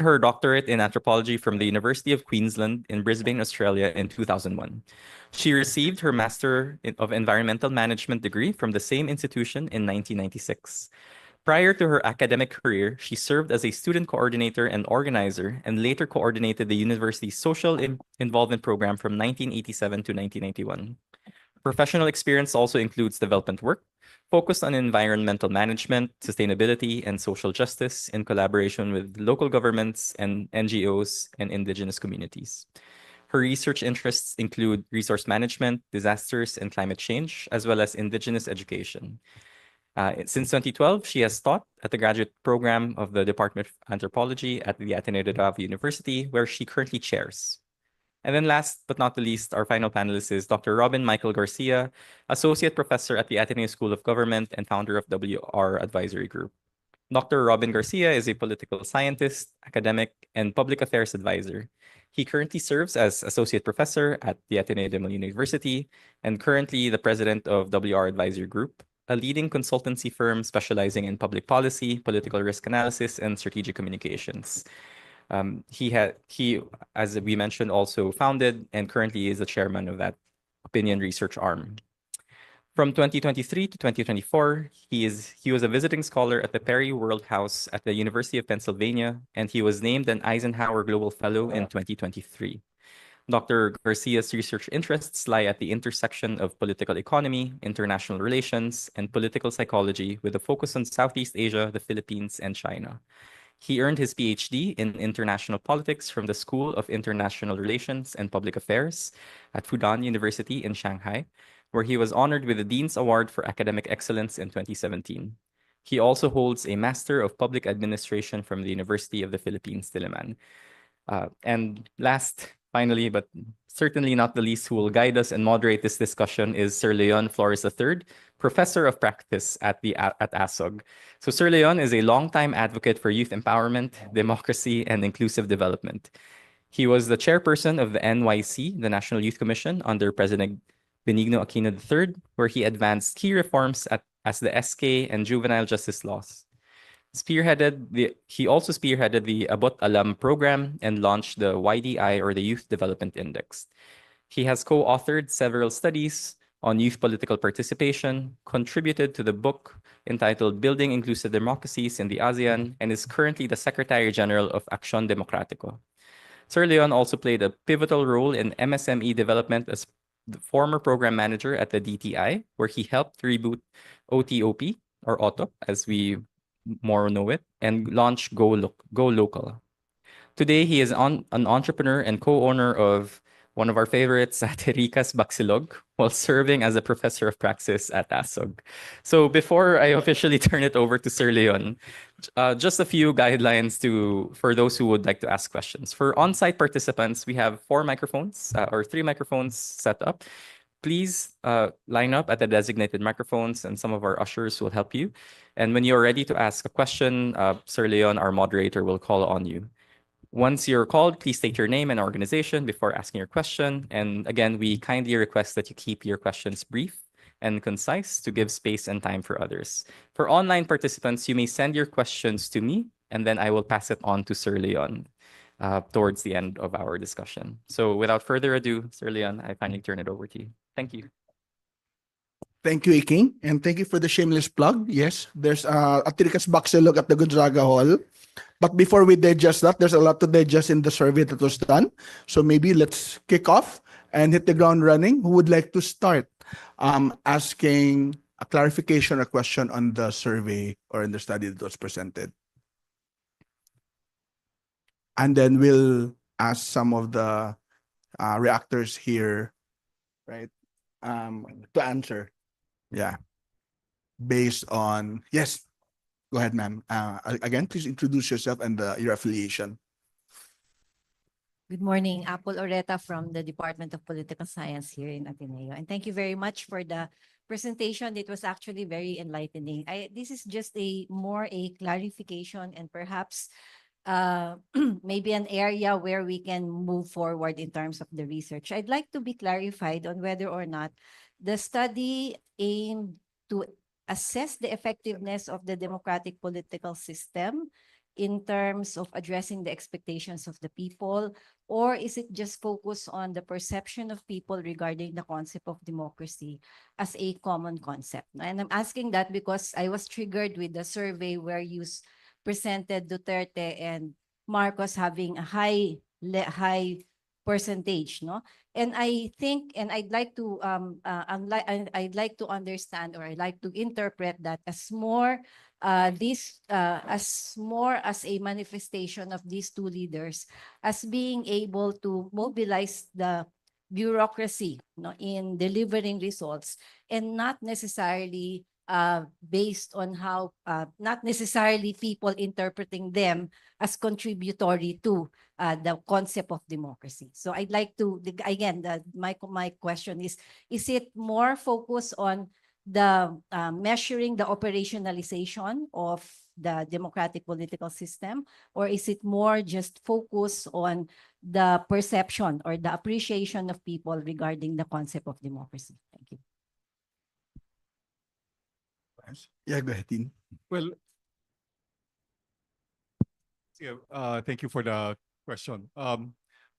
[SPEAKER 1] her doctorate in anthropology from the University of Queensland in Brisbane, Australia in 2001. She received her Master of Environmental Management degree from the same institution in 1996. Prior to her academic career, she served as a student coordinator and organizer and later coordinated the university's social involvement program from 1987 to 1991. Professional experience also includes development work focused on environmental management, sustainability, and social justice in collaboration with local governments and NGOs and indigenous communities. Her research interests include resource management, disasters, and climate change, as well as indigenous education. Since 2012, she has taught at the graduate program of the Department of Anthropology at the Ateneo de Manila University, where she currently chairs. And then last but not the least, our final panelist is Dr. Robin Michael Garcia, Associate Professor at the Ateneo School of Government and founder of WR Advisory Group. Dr. Robin Garcia is a political scientist, academic, and public affairs advisor. He currently serves as Associate Professor at the Ateneo de Manila University and currently the President of WR Advisory Group, a leading consultancy firm specializing in public policy, political risk analysis, and strategic communications. He, as we mentioned, also founded and currently is the chairman of that opinion research arm. From 2023 to 2024, he was a visiting scholar at the Perry World House at the University of Pennsylvania, and he was named an Eisenhower Global Fellow in 2023. Dr. Garcia's research interests lie at the intersection of political economy, international relations, and political psychology with a focus on Southeast Asia, the Philippines, and China. He earned his PhD in international politics from the School of International Relations and Public Affairs at Fudan University in Shanghai, where he was honored with the Dean's Award for Academic Excellence in 2017. He also holds a Master of Public Administration from the University of the Philippines, Diliman. And last, finally, but certainly not the least, who will guide us and moderate this discussion is Sir Leon Flores III, Professor of Practice at ASOG. So Sir Leon is a longtime advocate for youth empowerment, democracy, and inclusive development. He was the chairperson of the NYC, the National Youth Commission, under President Benigno Aquino III, where he advanced key reforms as the SK and juvenile justice laws. He also spearheaded the Abot Alam program and launched the YDI, or the Youth Development Index. He has co-authored several studies on youth political participation, contributed to the book entitled Building Inclusive Democracies in the ASEAN, and is currently the Secretary General of Acción Democrático. Sir Leon also played a pivotal role in MSME development as the former program manager at the DTI, where he helped reboot OTOP, or OTOP, as we more know it, and launch Go Local. Today, he is an entrepreneur and co-owner of one of our favorites, Terikas Baksilog, while serving as a professor of praxis at ASOG. So before I officially turn it over to Sir Leon, just a few guidelines for those who would like to ask questions. For on-site participants, we have 3 microphones set up. Please line up at the designated microphones, and some of our ushers will help you. And when you're ready to ask a question, Sir Leon, our moderator, will call on you. Once you're called, please state your name and organization before asking your question. And again, we kindly request that you keep your questions brief and concise to give space and time for others. For online participants, you may send your questions to me, and then I will pass it on to Sir Leon towards the end of our discussion. So without further ado, Sir Leon, I finally turn it over to you. Thank you.
[SPEAKER 7] Thank you, Iking, and thank you for the shameless plug. Yes, there's a Terikas Baksilog at the Gonzaga Hall. But before we digest that, there's a lot to digest in the survey that was done. So maybe let's kick off and hit the ground running. Who would like to start asking a clarification or question on the survey or in the study that was presented? And then we'll ask some of the reactors here, right, to answer. Yeah. Based on, yes. Go ahead, ma'am. Again, please introduce yourself and your affiliation.
[SPEAKER 8] Good morning. Apple Oreta from the Department of Political Science here in Ateneo. And thank you very much for the presentation. It was actually very enlightening. This is just more a clarification and perhaps maybe an area where we can move forward in terms of the research. I'd like to be clarified on whether or not the study aimed to assess the effectiveness of the democratic political system in terms of addressing the expectations of the people? Or is it just focused on the perception of people regarding the concept of democracy as a common concept? And I'm asking that because I was triggered with the survey where you presented Duterte and Marcos having a high percentage, no? And I think, and I'd like to I'd like to understand, or I'd like to interpret that as more as more as a manifestation of these two leaders as being able to mobilize the bureaucracy, no, in delivering results, and not necessarily based on how not necessarily people interpreting them as contributory to the concept of democracy. So I'd like to, again, my question is it more focused on the measuring the operationalization of the democratic political system, or is it more just focused on the perception or the appreciation of people regarding the concept of democracy? Thank you.
[SPEAKER 7] Yeah, go ahead, Dean.
[SPEAKER 6] Well, yeah, thank you for the question.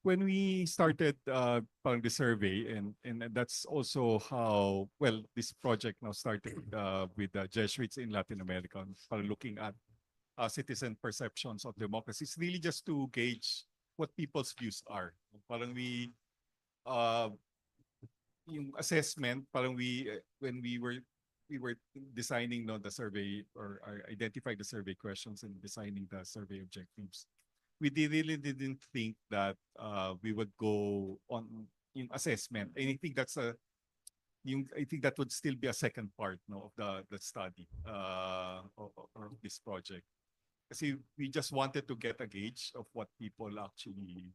[SPEAKER 6] When we started the survey, and that's also how, well, this project now started with the Jesuits in Latin America, looking at citizen perceptions of democracy. It's really just to gauge what people's views are. Parang we, yung assessment, parang when we were designing the survey, or identifying the survey questions and designing the survey objectives, we really didn't think that we would go on in assessment. And I think I think that would still be a second part, no, of the study of this project. Kasi we just wanted to get a gauge of what people actually,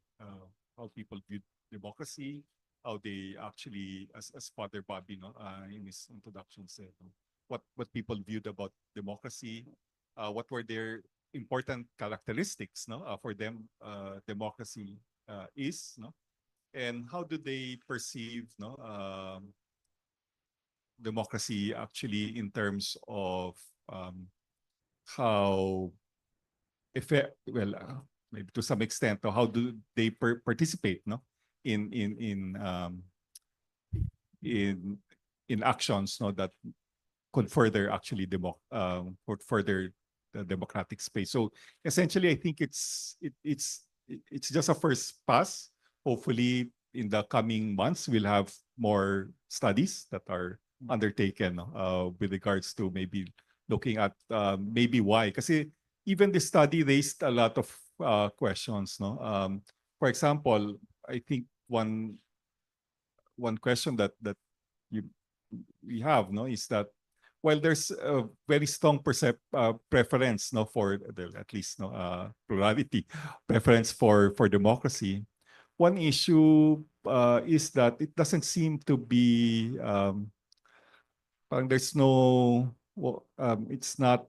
[SPEAKER 6] how people view democracy, how they actually, as Father Bobby, no, in his introduction said, what people viewed about democracy, what were their important characteristics, no, for them, democracy is, no, and how do they perceive, no, democracy actually in terms of how maybe to some extent, or how do they participate, no, in actions, no, that could further actually further the democratic space. So essentially, I think it's just a first pass. Hopefully, in the coming months, we'll have more studies that are undertaken with regards to maybe looking at maybe why. Kasi even this study raised a lot of questions, no? For example, I think one question that we have, no, is that while there's a very strong preference, no, for at least, no, plurality preference for democracy, one issue is that it doesn't seem to be there's no, well, it's not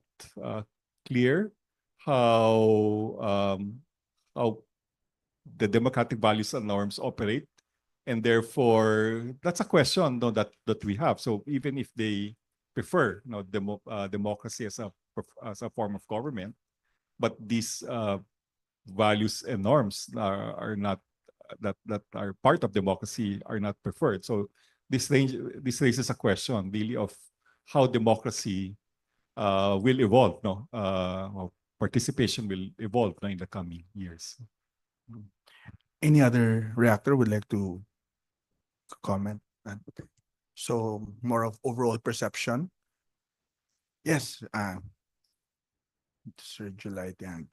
[SPEAKER 6] clear how the democratic values and norms operate, and therefore that's a question, no, that we have. So even if they prefer, no, democracy as a form of government, but these values and norms are not that are part of democracy are not preferred. So this raises a question really of how democracy will evolve, no, or participation will evolve, no, in the coming years.
[SPEAKER 7] Any other reactor would like to comment? So more of overall perception. Yes, Sir July Tiang.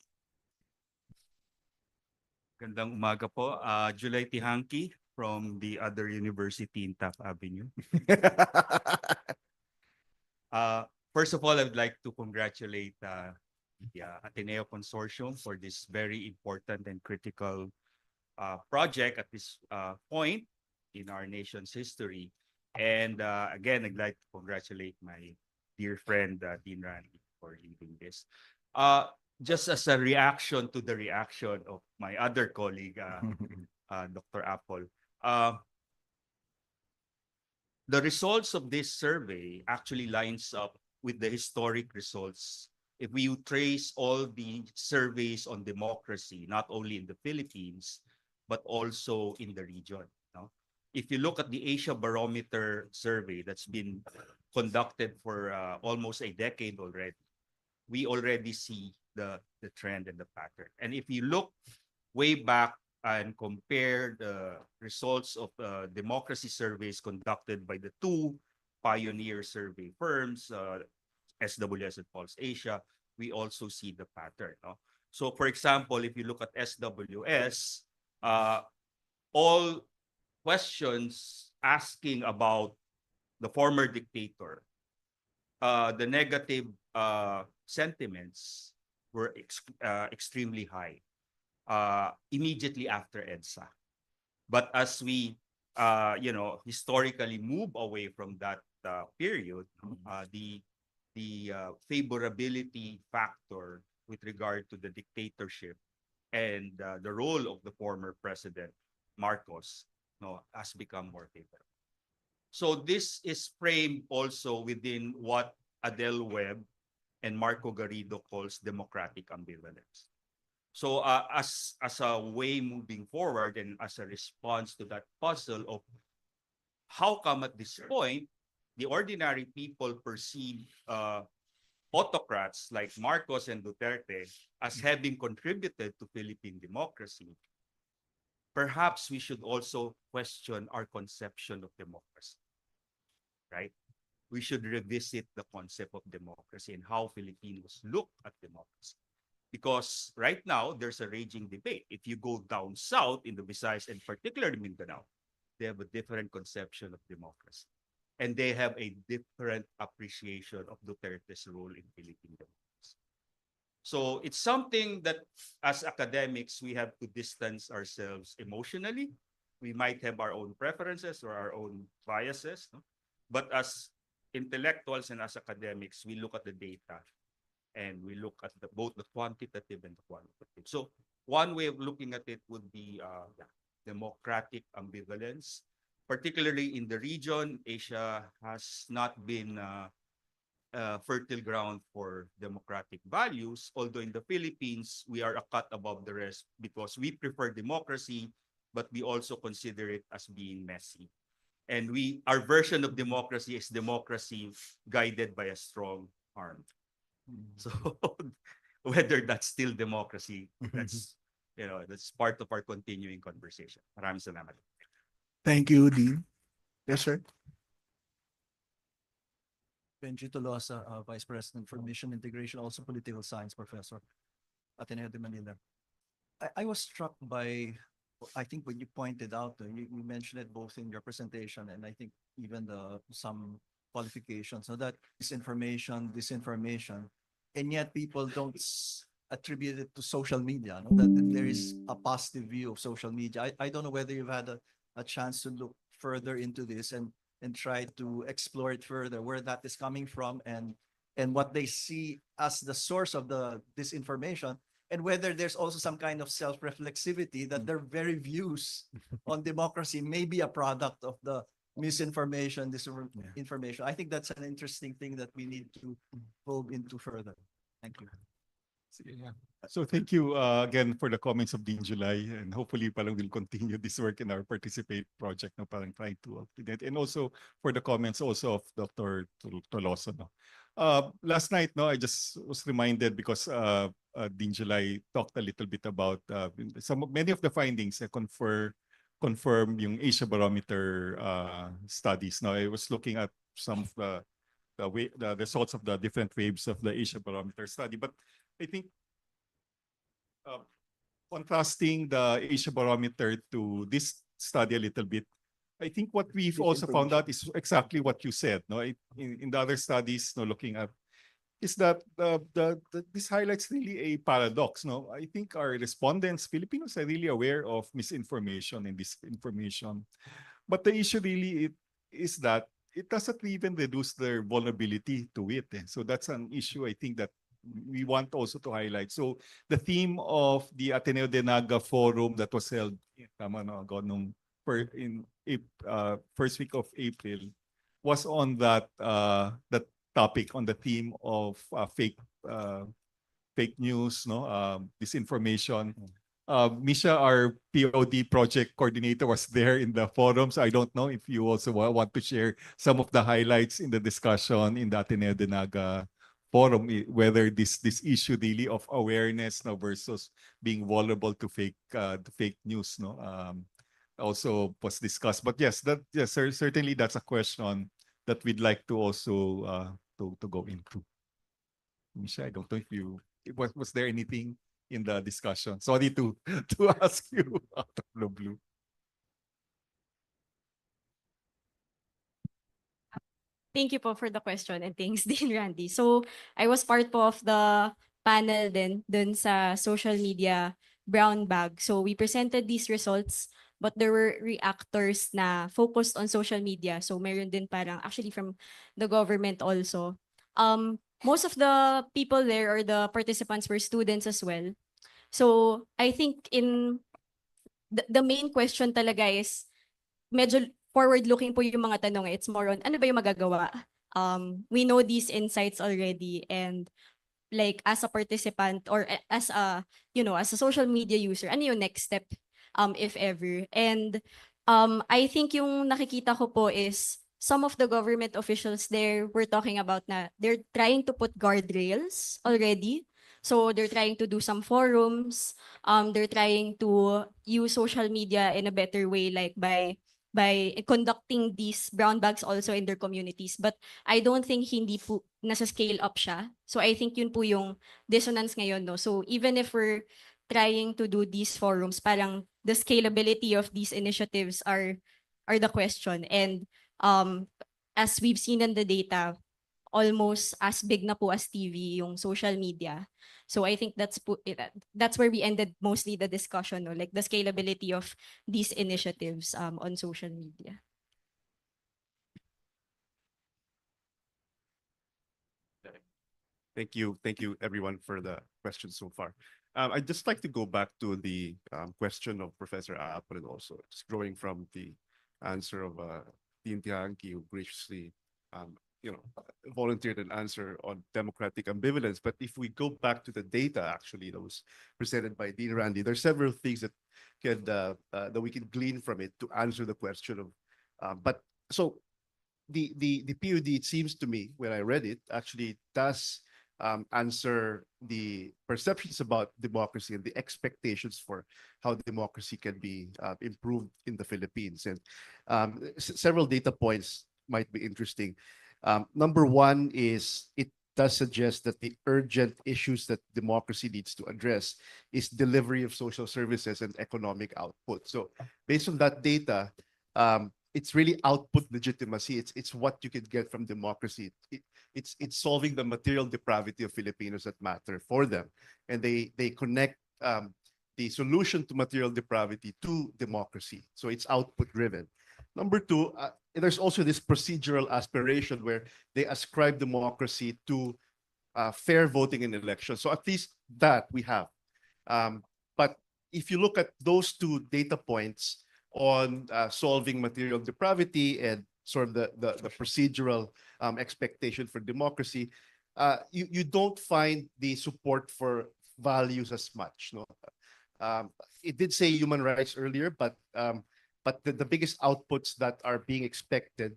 [SPEAKER 9] Gandang umaga po. July Tihanki from the other university in Taft Avenue. First of all, I would like to congratulate the Ateneo Consortium for this very important and critical project at this point in our nation's history. And again, I'd like to congratulate my dear friend, Dean Randy, for leading this. Just as a reaction to the reaction of my other colleague, Dr. Apple, the results of this survey actually lines up with the historic results if you trace all the surveys on democracy, not only in the Philippines, but also in the region. No? If you look at the Asia Barometer survey that's been conducted for almost a decade already, we already see the trend and the pattern. And if you look way back and compare the results of democracy surveys conducted by the two pioneer survey firms, SWS and Pulse Asia, we also see the pattern. No? So for example, if you look at SWS, all questions asking about the former dictator, the negative sentiments were extremely high immediately after EDSA. But as we, historically move away from that period, the favorability factor with regard to the dictatorship and the role of the former president Marcos, has become more favorable. So this is framed also within what Adele Webb and Marco Garrido calls democratic ambivalence. So as a way moving forward and as a response to that puzzle of how come at this point the ordinary people perceive autocrats like Marcos and Duterte as having contributed to Philippine democracy, perhaps we should also question our conception of democracy, right? We should revisit the concept of democracy and how Filipinos look at democracy. Because right now, there's a raging debate. If you go down south in the Visayas and particularly Mindanao, they have a different conception of democracy. And they have a different appreciation of Duterte's role in Philippine democracy. So it's something that as academics, we have to distance ourselves emotionally. We might have our own preferences or our own biases. No? But as intellectuals and as academics, we look at the data and we look at both the quantitative and the qualitative. So one way of looking at it would be democratic ambivalence. Particularly in the region, Asia has not been fertile ground for democratic values, although in the Philippines, we are a cut above the rest because we prefer democracy, but we also consider it as being messy. And our version of democracy is democracy guided by a strong arm. So whether that's still democracy, that's part of our continuing conversation. Maraming salamat.
[SPEAKER 7] Thank you, Dean. Yes, sir.
[SPEAKER 10] Benji Tolosa, Vice President for Mission Integration, also Political Science Professor, Ateneo de Manila. I was struck by, I think when you pointed out, you mentioned it both in your presentation and I think even some qualifications, so that disinformation, and yet people don't attribute it to social media, that there is a positive view of social media. I don't know whether you've had a chance to look further into this and try to explore it further, where that is coming from and what they see as the source of the disinformation, and whether there's also some kind of self-reflexivity that their very views on democracy may be a product of the misinformation, disinformation. I think that's an interesting thing that we need to probe into further. Thank you.
[SPEAKER 6] So thank you again for the comments of Dean July, and hopefully we'll continue this work in our Participate project, trying to update, and also for the comments also of Dr. Tolosa. Last night, I just was reminded because Dean July talked a little bit about many of the findings confirm yung Asia Barometer studies. Now I was looking at some of the results of the different waves of the Asia Barometer study, but I think contrasting the Asia Barometer to this study a little bit, I think what we've also found out is exactly what you said. In the other studies, looking at, is that this highlights really a paradox. I think our respondents, Filipinos, are really aware of misinformation and disinformation, but the issue really is that it doesn't even reduce their vulnerability to it. So that's an issue I think that we want also to highlight. So the theme of the Ateneo de Naga Forum that was held in first week of April was on that topic on the theme of fake news, no, disinformation. Misha, our POD project coordinator, was there in the forum, so I don't know if you also want to share some of the highlights in the discussion in the Ateneo de Naga forum, whether this issue really of awareness, no, versus being vulnerable to fake news, no, also was discussed. But yes, certainly that's a question that we'd like to also to go into. Misha, I don't know if you was there anything in the discussion? Sorry to ask you out of the blue.
[SPEAKER 11] Thank you po for the question and thanks din Randy. So I was part po of the panel din dun sa social media brown bag. So we presented these results but there were reactors na focused on social media. So meron din parang actually from the government also. Most of the people there or the participants were students as well. So I think in the main question talaga is medyo forward-looking po yung mga tanong. It's more on ano ba yung magagawa? We know these insights already and like as a participant or as a, you know, as a social media user, ano yung next step if ever? And I think yung nakikita ko po is some of the government officials there were talking about na they're trying to put guardrails already. So they're trying to do some forums. They're trying to use social media in a better way, like by conducting these brown bags also in their communities. But I don't think hindi po nasa scale up siya. So I think yun po yung dissonance ngayon, no? So even if we're trying to do these forums, parang the scalability of these initiatives are the question. And as we've seen in the data, almost as big na po as TV yung social media. So I think that's where we ended mostly the discussion, no? Like the scalability of these initiatives on social media.
[SPEAKER 12] Thank you everyone for the questions so far. I'd just like to go back to the question of Professor Aprin also, just growing from the answer of Dean Tiangki, who graciously volunteered an answer on democratic ambivalence. But if we go back to the data actually that was presented by Dean Randy, there are several things that we can glean from it to answer the question of the PUD, it seems to me when I read it, actually does answer the perceptions about democracy and the expectations for how democracy can be improved in the Philippines. And several data points might be interesting. Number one is it does suggest that the urgent issues that democracy needs to address is delivery of social services and economic output. So based on that data, it's really output legitimacy. It's what you could get from democracy. It's solving the material depravity of Filipinos that matter for them, and they connect the solution to material depravity to democracy. So it's output driven. Number two, there's also this procedural aspiration where they ascribe democracy to fair voting in elections. So at least that we have. But if you look at those two data points on solving material depravity and sort of the procedural expectation for democracy, you don't find the support for values as much. No, it did say human rights earlier, but the biggest outputs that are being expected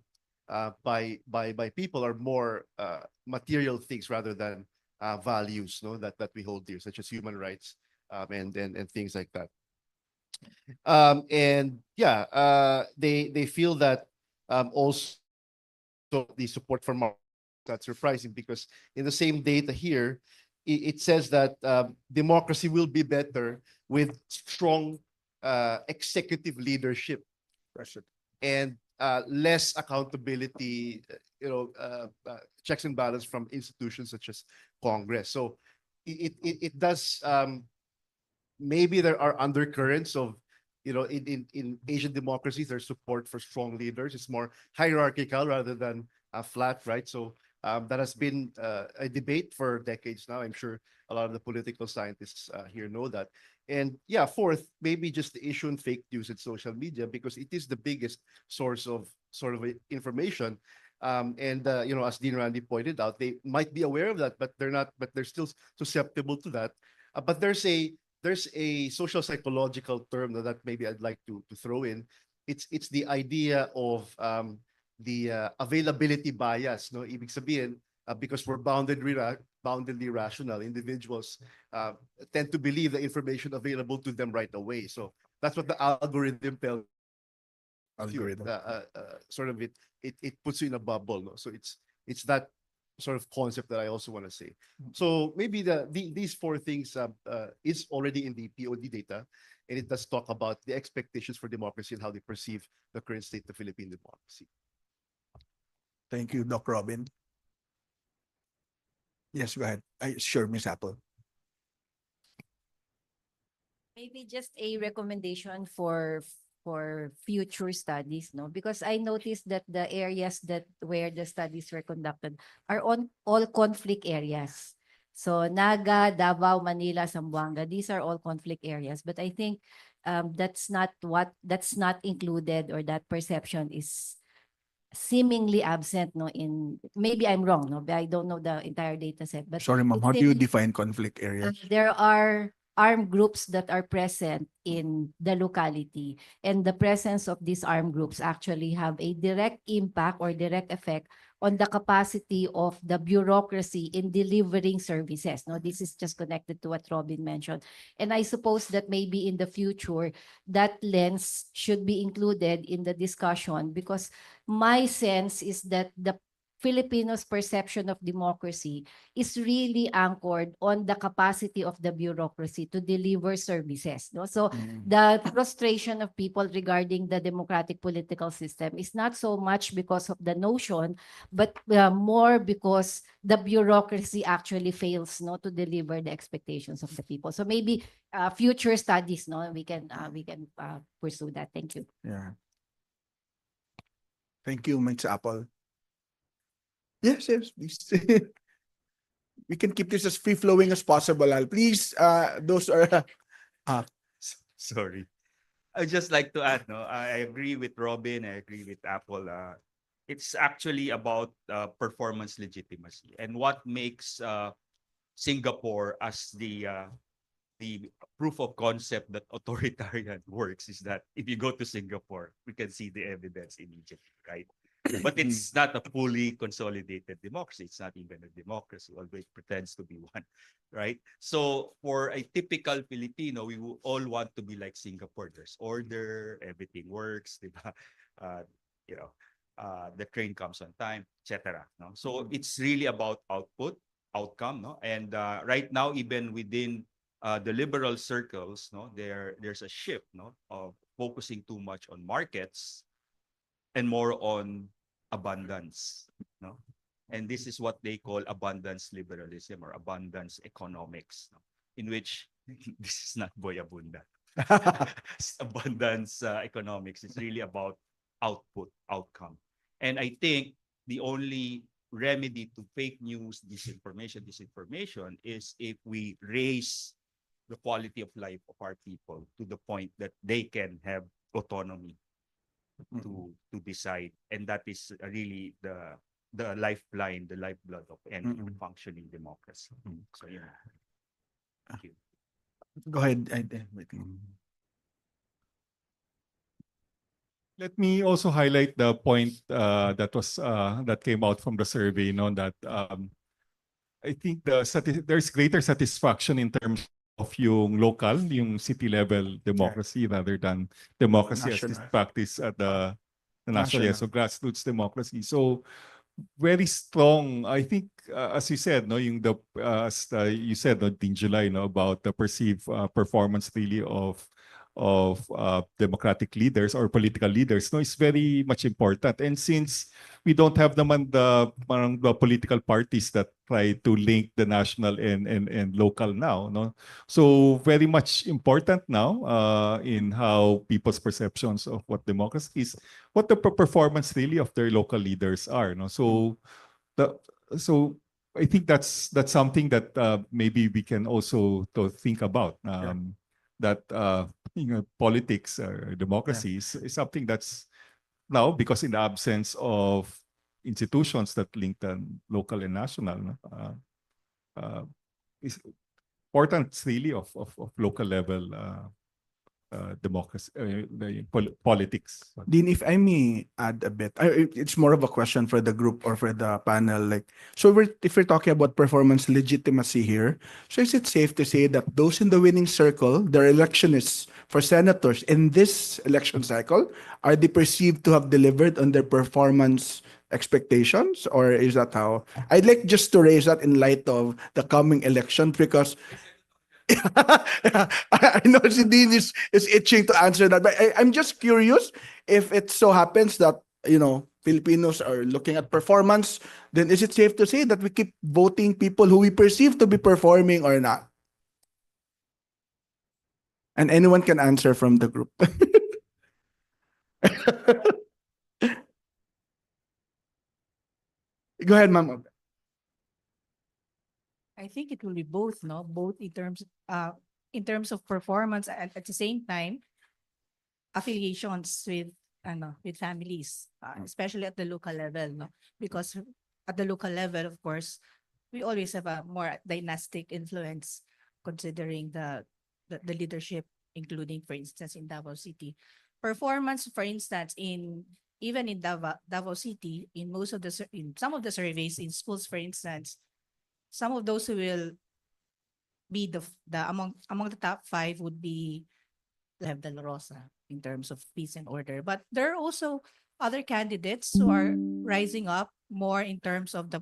[SPEAKER 12] by people are more material things rather than values, no, that we hold dear, such as human rights and things like that. And yeah, they feel that also the support from that's surprising because in the same data here, it says that democracy will be better with strong executive leadership and less accountability, checks and balance from institutions such as Congress. So it does. Maybe there are undercurrents of, in Asian democracies, there's support for strong leaders. It's more hierarchical rather than flat, right? So that has been a debate for decades now. I'm sure a lot of the political scientists here know that. And yeah, fourth, maybe just the issue in fake news and social media, because it is the biggest source of sort of information. As Dean Randy pointed out, they might be aware of that, but they're still susceptible to that. But there's a social psychological term that maybe I'd like to throw in. It's the idea of the availability bias, no? Ibig sabihin, because we're boundedly rational individuals, tend to believe the information available to them right away. So that's what the algorithm tells you. Sort of it puts you in a bubble, no? So it's that sort of concept that I also want to say. So maybe these four things is already in the POD data, and it does talk about the expectations for democracy and how they perceive the current state of Philippine democracy.
[SPEAKER 7] Thank you, Doc Robin. Yes, go ahead. Sure, Ms. Apple.
[SPEAKER 8] Maybe just a recommendation for future studies, no? Because I noticed that the areas where the studies were conducted are on all conflict areas. So Naga, Davao, Manila, Zamboanga, these are all conflict areas. But I think that's not included, or that perception is seemingly absent, no? Maybe I'm wrong, no? But I don't know the entire data set. But
[SPEAKER 7] Sorry, ma'am.
[SPEAKER 8] it's
[SPEAKER 7] How do you
[SPEAKER 8] really-
[SPEAKER 7] define conflict areas?
[SPEAKER 8] There are armed groups that are present in the locality, and the presence of these armed groups actually have a direct impact or direct effect on the capacity of the bureaucracy in delivering services. No, this is just connected to what Robin mentioned. And I suppose that maybe in the future, that lens should be included in the discussion, because my sense is that the Filipinos' perception of democracy is really anchored on the capacity of the bureaucracy to deliver services. No? So the frustration of people regarding the democratic political system is not so much because of the notion, but more because the bureaucracy actually fails, no, to deliver the expectations of the people. So maybe future studies, no, we can pursue that. Thank you.
[SPEAKER 7] Yeah. Thank you, Ms. Apple. Yes, please. We can keep this as free-flowing as possible, Al. Please, those are...
[SPEAKER 9] Sorry. I'd just like to add, no, I agree with Robin, I agree with Apple. It's actually about performance legitimacy, and what makes Singapore as the proof of concept that authoritarian works is that if you go to Singapore, we can see the evidence immediately, right? But it's not a fully consolidated democracy. It's not even a democracy, although it pretends to be one, right? So for a typical Filipino, we will all want to be like Singapore. There's order, everything works, diba? The train comes on time, etc. No? So it's really about outcome, no? And right now, even within the liberal circles, no, there's a shift, no, of focusing too much on markets and more on abundance, no? And this is what they call abundance liberalism or abundance economics, no? In which this is not boyabunda. Abundance economics is really about outcome. And I think the only remedy to fake news, disinformation is if we raise the quality of life of our people to the point that they can have autonomy to decide, and that is really the lifeline, the lifeblood of any functioning democracy. So yeah. Thank you.
[SPEAKER 7] Go ahead.
[SPEAKER 6] Let me also highlight the point that came out from the survey, that I think there's greater satisfaction in terms of yung local, yung city level democracy rather than democracy as is practiced at the national. Yeah, so grassroots democracy. So very strong. I think, as you said, no, you said, no, in July, no, about the perceived performance really of democratic leaders or political leaders, no, is very much important. And since we don't have the political parties that try to link the national and local now, no, so very much important now in how people's perceptions of what democracy is, what the performance really of their local leaders are, no. So I think that's something that maybe we can also think about. That politics or democracy is something that's now, because in the absence of institutions that link the local and national, no? Is importance really of local level democracy, politics.
[SPEAKER 7] Dean, if I may add a bit, it's more of a question for the group or for the panel. Like, so if we're talking about performance legitimacy here, so is it safe to say that those in the winning circle, their electionists for senators in this election cycle, are they perceived to have delivered on their performance expectations, or is that how? I'd like just to raise that in light of the coming election, because I know si Dean is itching to answer that, but I'm just curious if it so happens that, Filipinos are looking at performance, then is it safe to say that we keep voting people who we perceive to be performing or not? And anyone can answer from the group. Go ahead, ma'am.
[SPEAKER 13] I think it will be both, no? Both in terms of performance and at the same time, affiliations with families, especially at the local level, no? Because at the local level, of course, we always have a more dynastic influence considering the leadership, including, for instance, in Davao City. Performance, for instance, even in Davao City, in some of the surveys in schools, for instance, some of those who will be among the top 5 would be Lev Del Rosa in terms of peace and order. But there are also other candidates who are rising up more in terms of the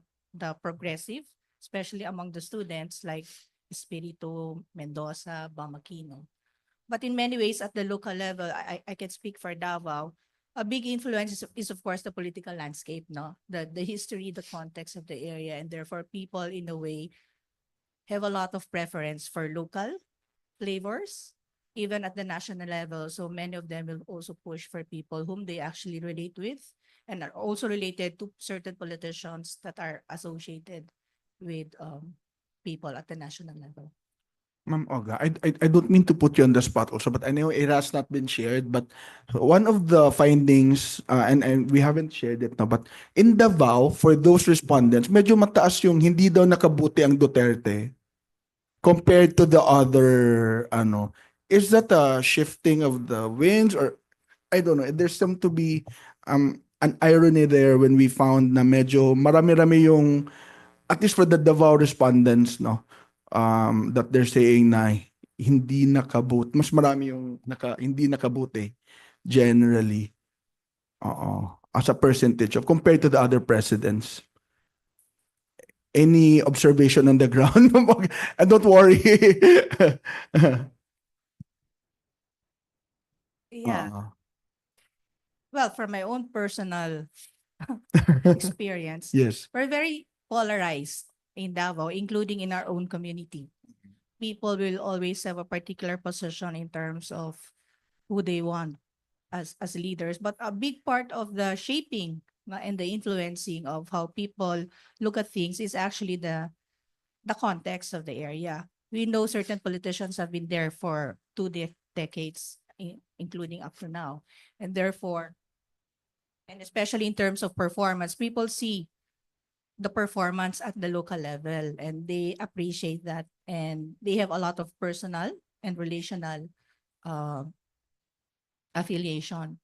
[SPEAKER 13] progressive, especially among the students like Espiritu, Mendoza, Bamakino. But in many ways, at the local level, I can speak for Davao. A big influence is of course the political landscape, no? The history, the context of the area, and therefore people in a way have a lot of preference for local flavors, even at the national level. So many of them will also push for people whom they actually relate with and are also related to certain politicians that are associated with people at the national level.
[SPEAKER 7] Ma'am Oga, I don't mean to put you on the spot also, but I know it has not been shared. But one of the findings, and we haven't shared it now, but in Davao, for those respondents, medyo mataas yung hindi daw nakabuti ang Duterte compared to the other, is that a shifting of the winds, or I don't know, there's some to be an irony there when we found na medyo marami-rami yung, at least for the Davao respondents, no, that they're saying na hindi nakabuti. Mas marami yung hindi nakabuti generally. As a percentage of compared to the other presidents. Any observation on the ground? And don't worry.
[SPEAKER 13] Yeah. Well, from my own personal experience,
[SPEAKER 7] Yes.
[SPEAKER 13] we're very polarized in Davao, including in our own community. People will always have a particular position in terms of who they want as leaders, but a big part of the shaping and the influencing of how people look at things is actually the context of the area. We know certain politicians have been there for 2 decades, including up to now, and therefore, and especially in terms of performance, people see the performance at the local level and they appreciate that, and they have a lot of personal and relational affiliation.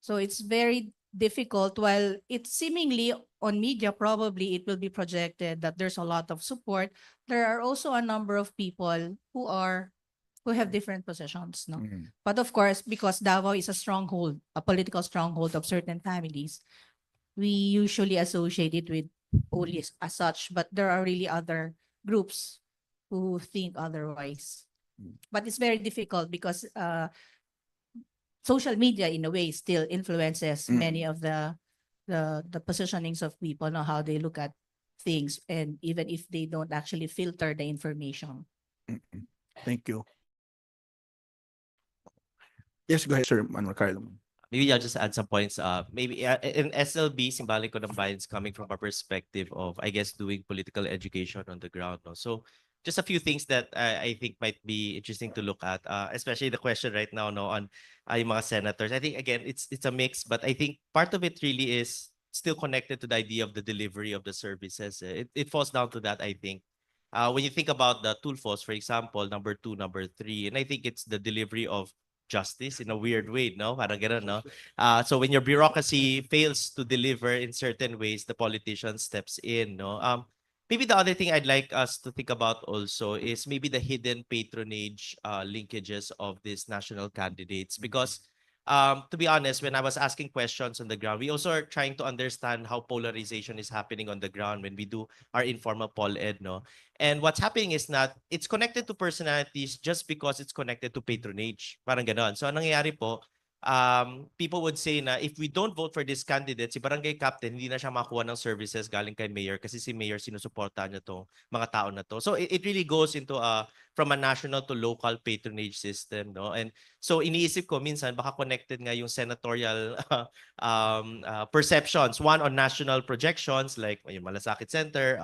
[SPEAKER 13] So it's very difficult. While it's seemingly on media, probably it will be projected that there's a lot of support, there are also a number of people who have different positions, no? But of course, because Davao is a stronghold, a political stronghold of certain families, we usually associate it with only as such, but there are really other groups who think otherwise. But it's very difficult because social media in a way still influences many of the positionings of people, know how they look at things, and even if they don't actually filter the information.
[SPEAKER 7] Thank you. Yes, go ahead, Sir Manuel Carlo.
[SPEAKER 14] Maybe I'll just add some points. Maybe in SLB, symbolic ko ng bayan's coming from a perspective of, I guess, doing political education on the ground. No? So just a few things that I think might be interesting to look at, especially the question right now, no, on yung mga senators. I think, again, it's a mix, but I think part of it really is still connected to the idea of the delivery of the services. It falls down to that, I think. When you think about the Tulfos, for example, number 2, number 3, and I think it's the delivery of justice in a weird way, no? Parang ganun, no? So when your bureaucracy fails to deliver in certain ways, the politician steps in, no? Maybe the other thing I'd like us to think about also is maybe the hidden patronage linkages of these national candidates. Because to be honest, when I was asking questions on the ground, we also are trying to understand how polarization is happening on the ground when we do our informal poll ed, no? And what's happening is not, it's connected to personalities just because it's connected to patronage. Parang ganon. So, anong nangyayari po, people would say na if we don't vote for this candidate, si barangay captain, hindi na siya makuha ng services galing kay mayor kasi si mayor sinusuportahan niya to mga tao na to. So, it really goes into from a national to local patronage system, no? And so, iniisip ko minsan, baka connected nga yung senatorial perceptions. One on national projections like yung Malasakit Center,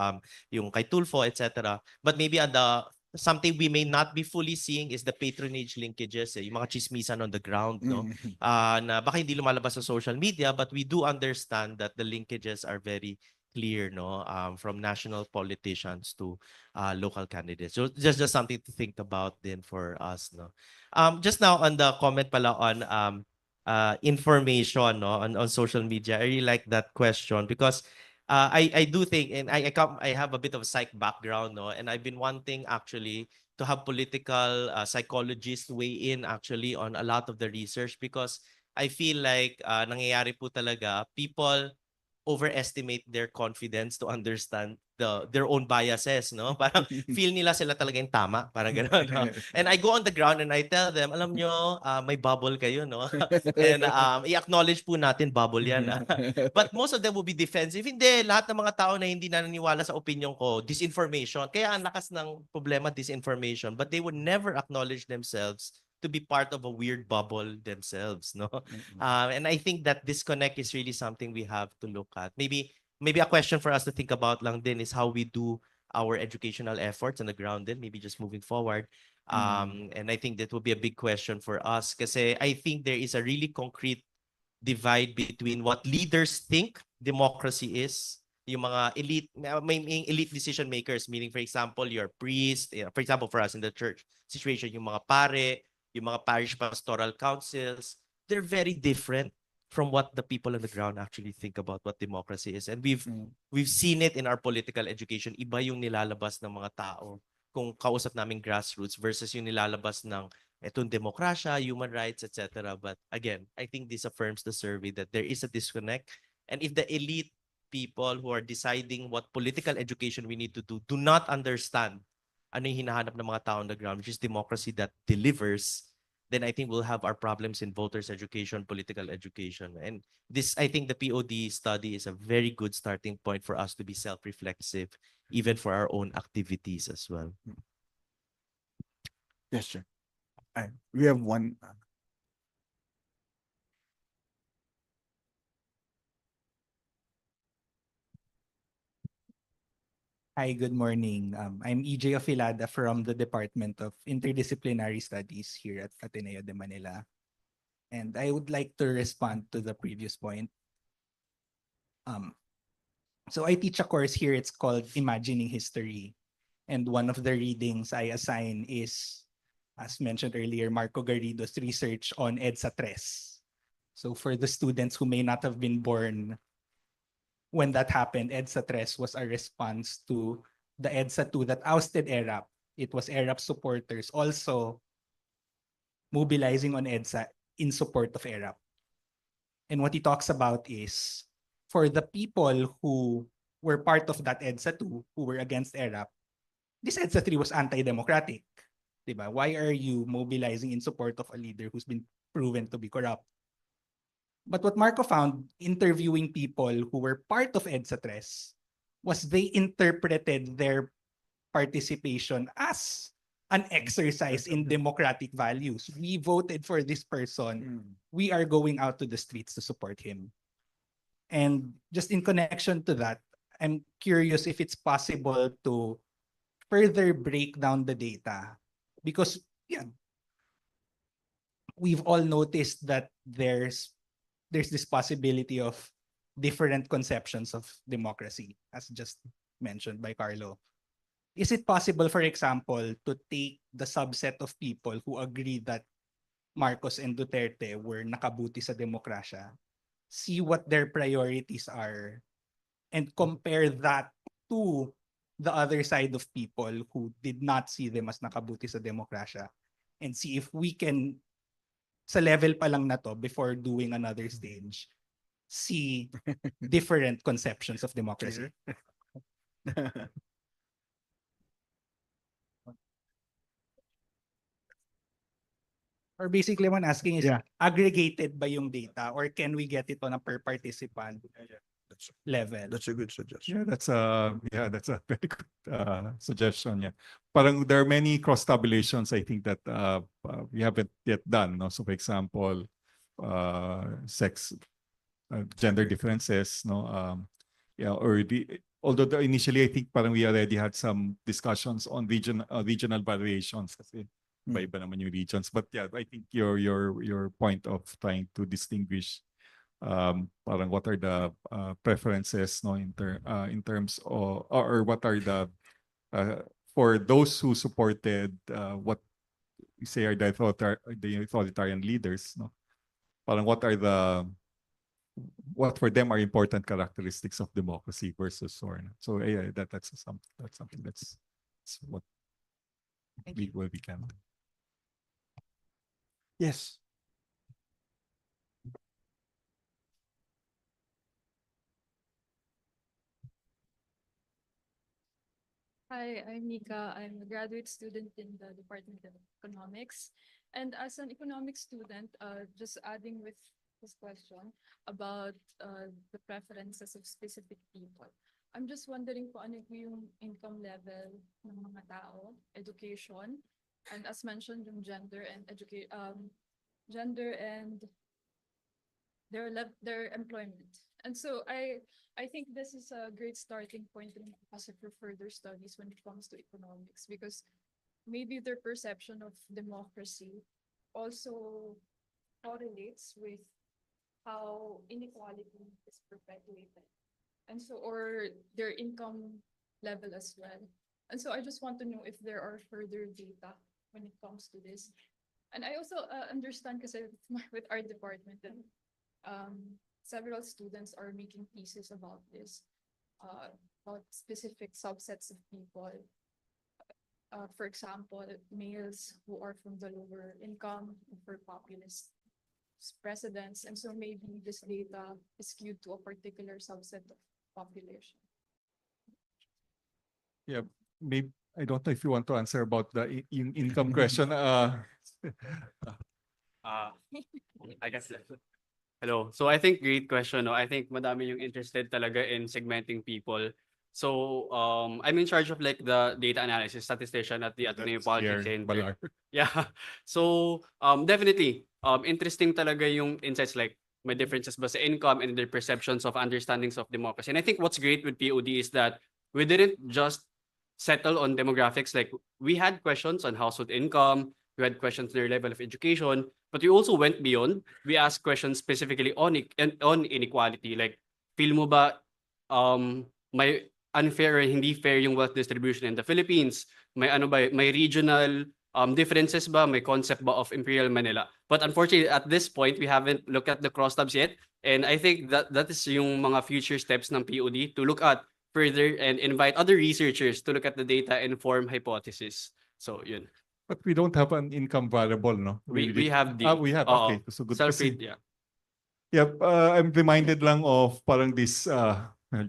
[SPEAKER 14] yung kay Tulfo, etc. But maybe on the something we may not be fully seeing is the patronage linkages, yung mga chismisan on the ground, no? Na baka hindi lumalabas sa social media, but we do understand that the linkages are very clear, no? From national politicians to local candidates. So just something to think about then for us, no? Just now on the comment pala on information, no, on social media, I really like that question because I do think, and I have a bit of a psych background, no, and I've been wanting actually to have political psychologists weigh in actually on a lot of the research because I feel like nangyayari po talaga, people overestimate their confidence to understand their own biases, no? Parang feel nila sila talaga yung tama, parang gano'n, no? And I go on the ground and I tell them, alam nyo, may bubble kayo, no? And i-acknowledge po natin bubble yan. But most of them will be defensive. Hindi, lahat ng mga tao na hindi naniniwala sa opinion ko, disinformation. Kaya ang lakas ng problema, disinformation. But they would never acknowledge themselves to be part of a weird bubble themselves, no? And I think that disconnect is really something we have to look at. Maybe a question for us to think about lang din is how we do our educational efforts on the ground then, maybe just moving forward. And I think that will be a big question for us kasi I think there is a really concrete divide between what leaders think democracy is, yung mga may elite decision makers, meaning for example, your priest, for example, for us in the church situation, yung mga pare, yung mga parish pastoral councils, they're very different from what the people on the ground actually think about what democracy is. And we've seen it in our political education. Iba yung nilalabas ng mga tao kung kausap namin grassroots versus yung nilalabas ng etong demokrasya, human rights, etc. But again, I think this affirms the survey that there is a disconnect. And if the elite people who are deciding what political education we need to do not understand ano yung hinahanap ng mga tao on the ground, which is democracy that delivers, then I think we'll have our problems in voters' education, political education. And this, I think the POD study is a very good starting point for us to be self-reflexive, even for our own activities as well.
[SPEAKER 7] Yes, sir. We have one.
[SPEAKER 15] Hi, good morning. I'm EJ Afilada from the Department of Interdisciplinary Studies here at Ateneo de Manila. And I would like to respond to the previous point. So I teach a course here, it's called Imagining History. And one of the readings I assign is, as mentioned earlier, Marco Garrido's research on EDSA 3. So for the students who may not have been born when that happened, EDSA 3 was a response to the EDSA 2 that ousted ERAP. It was ERAP supporters also mobilizing on EDSA in support of ERAP. And what he talks about is, for the people who were part of that EDSA 2, who were against ERAP, this EDSA 3 was anti-democratic. Diba? Why are you mobilizing in support of a leader who's been proven to be corrupt? But what Marco found interviewing people who were part of EDSA 3 was they interpreted their participation as an exercise in democratic values. We voted for this person. We are going out to the streets to support him. And just in connection to that, I'm curious if it's possible to further break down the data because we've all noticed that there's this possibility of different conceptions of democracy, as just mentioned by Carlo. Is it possible, for example, to take the subset of people who agree that Marcos and Duterte were nakabuti sa demokrasya, see what their priorities are, and compare that to the other side of people who did not see them as nakabuti sa demokrasya, and see if we can, sa level pa lang na to, before doing another stage, see different conceptions of democracy? Or basically, what I'm asking is,
[SPEAKER 6] Yeah.
[SPEAKER 15] aggregated ba yung data, or can we get it on a per participant level?
[SPEAKER 7] That's a good suggestion.
[SPEAKER 6] Yeah, that's a very good suggestion. Yeah, parang there are many cross tabulations I think that we haven't yet done. No, so for example, sex, gender differences. No, yeah, or initially I think parang we already had some discussions on regional variations. Kasi iba naman yung regions. But yeah, I think your point of trying to distinguish parang what are the preferences, no, in terms of, or what are the for those who supported what we say are the authoritarian leaders, no, parang what for them are important characteristics of democracy versus or not. So yeah, that's something that's what we can do.
[SPEAKER 7] Yes.
[SPEAKER 16] Hi, I'm Mika. I'm a graduate student in the Department of Economics. And as an economics student, just adding with this question about the preferences of specific people. I'm just wondering kung ano yung income level ng mga tao, education, and as mentioned, yung gender and their employment. And so I think this is a great starting point for further studies when it comes to economics, because maybe their perception of democracy also correlates with how inequality is perpetuated. And so, or their income level as well. And so I just want to know if there are further data when it comes to this. And I also understand kasi with our department that several students are making theses about this, about specific subsets of people. For example, males who are from the lower income, for populist presidents. And so maybe this data is skewed to a particular subset of population.
[SPEAKER 6] Yeah, maybe I don't know if you want to answer about the income question.
[SPEAKER 17] I guess. Hello. So I think great question. No? I think madami yung interested talaga in segmenting people. So I'm in charge of like the data analysis statistician at the Ateneo Policy Center. Yeah. So definitely interesting talaga yung insights, like may differences ba sa income and their perceptions of understandings of democracy. And I think what's great with POD is that we didn't just settle on demographics. Like we had questions on household income, we had questions on their level of education, but we also went beyond. We asked questions specifically on inequality. Like, feel mo ba may unfair or hindi fair yung wealth distribution in the Philippines? May ano ba, may regional differences ba? May concept ba of Imperial Manila? But unfortunately, at this point, we haven't looked at the crosstabs yet. And I think that is yung mga future steps ng POD to look at further and invite other researchers to look at the data and form hypothesis. So, yun.
[SPEAKER 6] But we don't have an income variable, no?
[SPEAKER 17] We have the...
[SPEAKER 6] we have, okay. So good to see.
[SPEAKER 17] Yeah.
[SPEAKER 6] Yep, I'm reminded lang of parang this,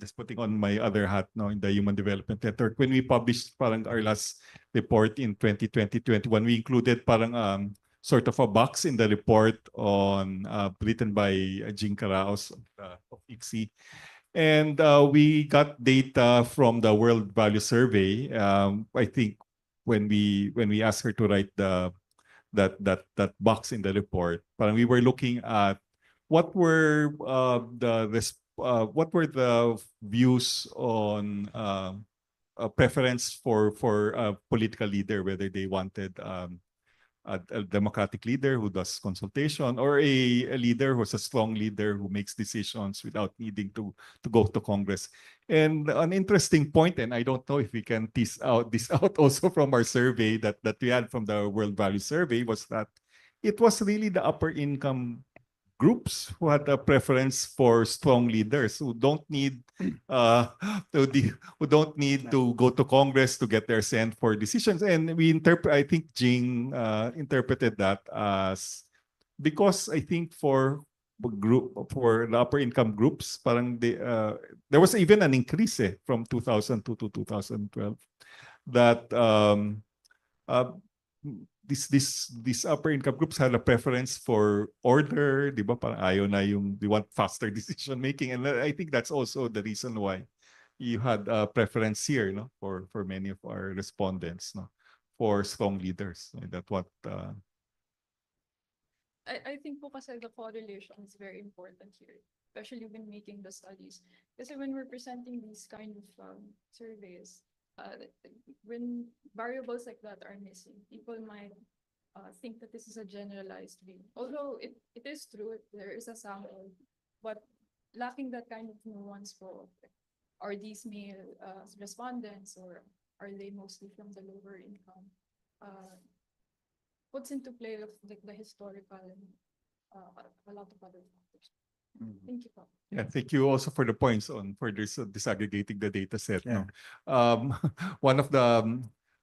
[SPEAKER 6] just putting on my other hat, no, in the Human Development Network. When we published parang our last report in 2020-21, we included parang sort of a box in the report on written by Jean Caraos of ICSI. And we got data from the World Value Survey. I think when we asked her to write that box in the report, parang we were looking at what were the views on a preference for a political leader, whether they wanted a democratic leader who does consultation, or a leader who's a strong leader who makes decisions without needing to go to Congress. And an interesting point, and I don't know if we can tease out this out also from our survey that we had from the World Value Survey, was that it was really the upper income groups who had a preference for strong leaders who don't need who don't need to go to Congress to get their sent for decisions. And we interpret, I think Jing interpreted that as, because I think for the upper income groups, parang there was even an increase from 2002 to 2012 that these upper income groups had a preference for order, di ba? Parang ayaw na they want faster decision making, and I think that's also the reason why you had a preference here, no, for many of our respondents, no, for strong leaders. That what.
[SPEAKER 16] I think po kasi the correlation is very important here, especially when making the studies. Kasi when we're presenting these kind of surveys, when variables like that are missing, people might think that this is a generalized view. Although it is true, there is a sample, but lacking that kind of nuance for, are these male respondents, or are they mostly from the lower income, puts into play of like the historical and a lot of other factors. Thank you po.
[SPEAKER 6] Yeah, thank you also for the points on for this disaggregating the data set.
[SPEAKER 7] Yeah.
[SPEAKER 6] No? One of the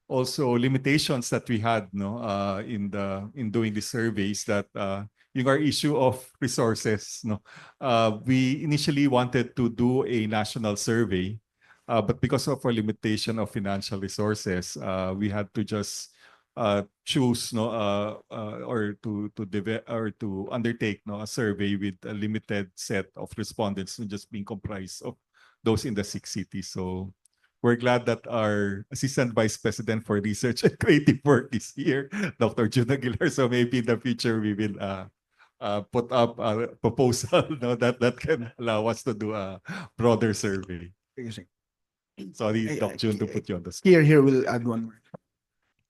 [SPEAKER 6] also limitations that we had, no, in doing the surveys, that yung our issue of resources, no, we initially wanted to do a national survey, but because of our limitation of financial resources, we had to just choose, no, or to undertake, no, a survey with a limited set of respondents, just being comprised of those in the 6 cities. So we're glad that our Assistant Vice President for Research and Creative Work is here, Dr. June Aguilar. So maybe in the future we will put up a proposal, no, that can allow us to do a broader survey. Sorry, Dr. June, to put you on the spot.
[SPEAKER 7] Here will add one more.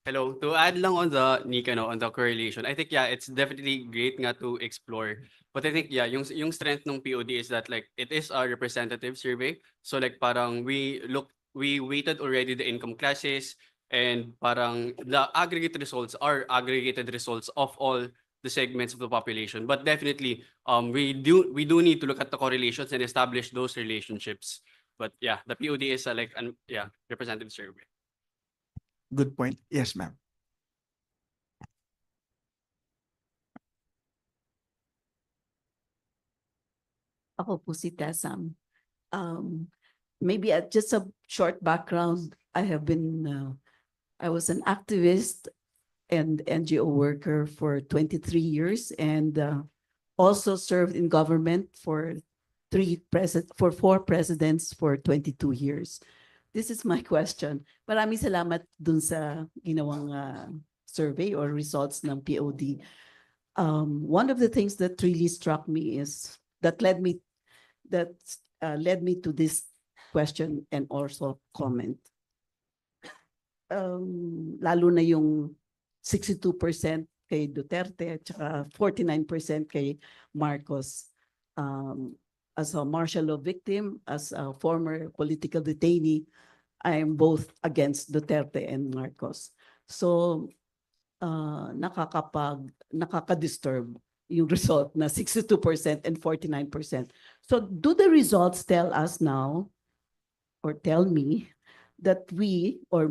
[SPEAKER 17] Hello. To add lang on the Nika, no, on the correlation, I think, yeah, it's definitely great nga to explore. But I think, yeah, yung strength ng POD is that, like, it is a representative survey. So like parang we weighted already the income classes, and parang the aggregate results are aggregated results of all the segments of the population. But definitely, we do need to look at the correlations and establish those relationships. But yeah, the POD is like an representative survey.
[SPEAKER 7] Good point. Yes, ma'am.
[SPEAKER 18] Ako po si Tessam. Maybe just a short background. I was an activist and NGO worker for 23 years, and also served in government for 4 presidents for 22 years. This is my question. Maraming salamat dun sa ginawang survey or results ng POD. One of the things that really struck me is that led me to this question and also comment. Lalo na yung 62% kay Duterte at saka 49% kay Marcos. As a martial law victim, as a former political detainee, I am both against Duterte and Marcos. So, nakaka-disturb yung result na 62% and 49%. So, do the results tell us now, or tell me, that we, or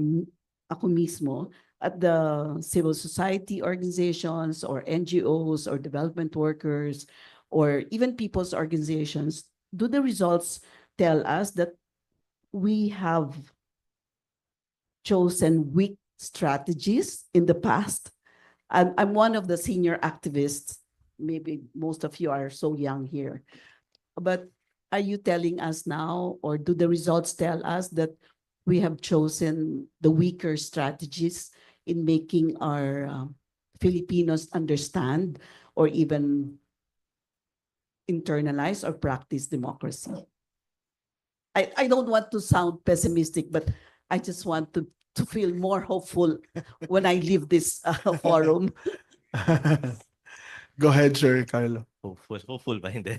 [SPEAKER 18] ako mismo, at the civil society organizations or NGOs or development workers, or even people's organizations, do the results tell us that we have chosen weak strategies in the past? I'm one of the senior activists. Maybe most of you are so young here. But are you telling us now, or do the results tell us that we have chosen the weaker strategies in making our Filipinos understand or even internalize or practice democracy? I don't want to sound pessimistic, but I just want to to feel more hopeful when I leave this forum.
[SPEAKER 7] Go ahead, Sir Carlo.
[SPEAKER 14] Hopeful ba? Hindi.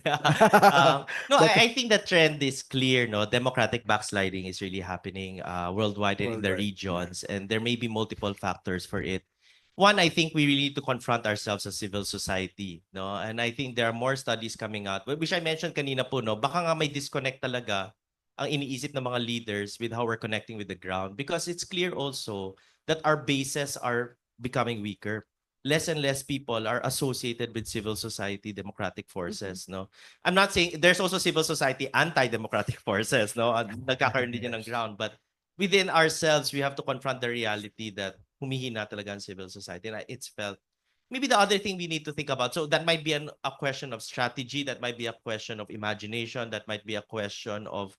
[SPEAKER 14] No, I think the trend is clear, no? Democratic backsliding is really happening worldwide and in the regions, and there may be multiple factors for it. One, I think we really need to confront ourselves as civil society, no? And I think there are more studies coming out, which I mentioned kanina po, no? Baka nga may disconnect talaga ang iniisip ng mga leaders with how we're connecting with the ground, because it's clear also that our bases are becoming weaker. Less and less people are associated with civil society democratic forces, no? I'm not saying there's also civil society anti-democratic forces, no? Nagkakaroon din yun ng ground, but within ourselves, we have to confront the reality that humihina talaga ang civil society, and it's felt. Maybe the other thing we need to think about, so that might be a question of strategy, that might be a question of imagination, that might be a question of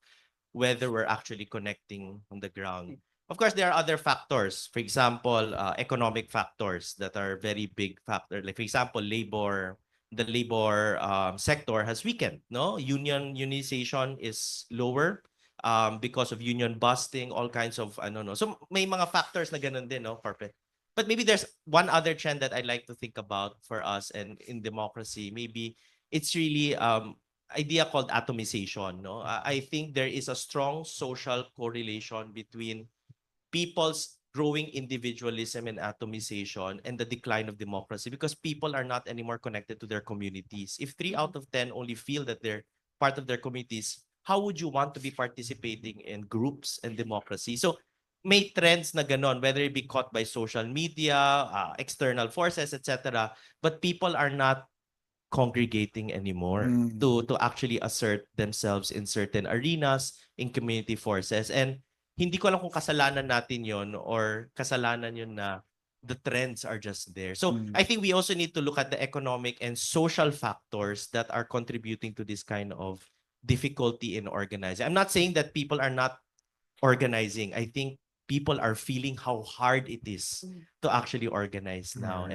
[SPEAKER 14] whether we're actually connecting on the ground. Of course, there are other factors. For example, economic factors that are very big factor. Like, for example, the labor sector has weakened. No, unionization is lower because of union busting, all kinds of I don't know. So may mga factors na ganun din, no, corporate. But maybe there's one other trend that I'd like to think about for us and in democracy. Maybe it's really idea called atomization. No, I think there is a strong social correlation between people's growing individualism and atomization and the decline of democracy, because people are not anymore connected to their communities. If 3 out of 10 only feel that they're part of their communities, how would you want to be participating in groups and democracy? So may trends na ganon, whether it be caught by social media, external forces, etc. But people are not congregating anymore to actually assert themselves in certain arenas, in community forces. And hindi ko alam kung kasalanan natin yon or kasalanan yun na the trends are just there. So I think we also need to look at the economic and social factors that are contributing to this kind of difficulty in organizing. I'm not saying that people are not organizing. I think people are feeling how hard it is to actually organize now.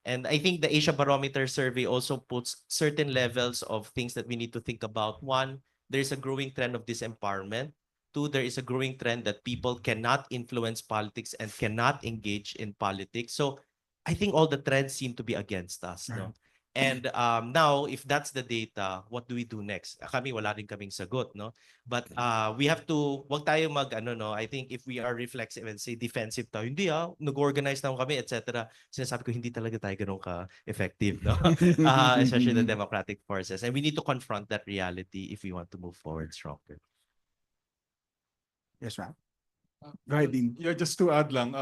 [SPEAKER 14] And I think the Asia Barometer survey also puts certain levels of things that we need to think about. One, there's a growing trend of disempowerment. Two, there is a growing trend that people cannot influence politics and cannot engage in politics. So I think all the trends seem to be against us. No? And now, if that's the data, what do we do next? Kami, wala rin kaming sagot. No? But we have to, wag tayo no? I think if we are reflexive and say defensive tayo, hindi nag-organize na kami, etc. Sinasabi ko, hindi talaga tayo ganun ka-effective. No? Especially the democratic forces. And we need to confront that reality if we want to move forward stronger.
[SPEAKER 7] Yes, ma'am. Go ahead, Dean.
[SPEAKER 6] Yeah, just to add lang,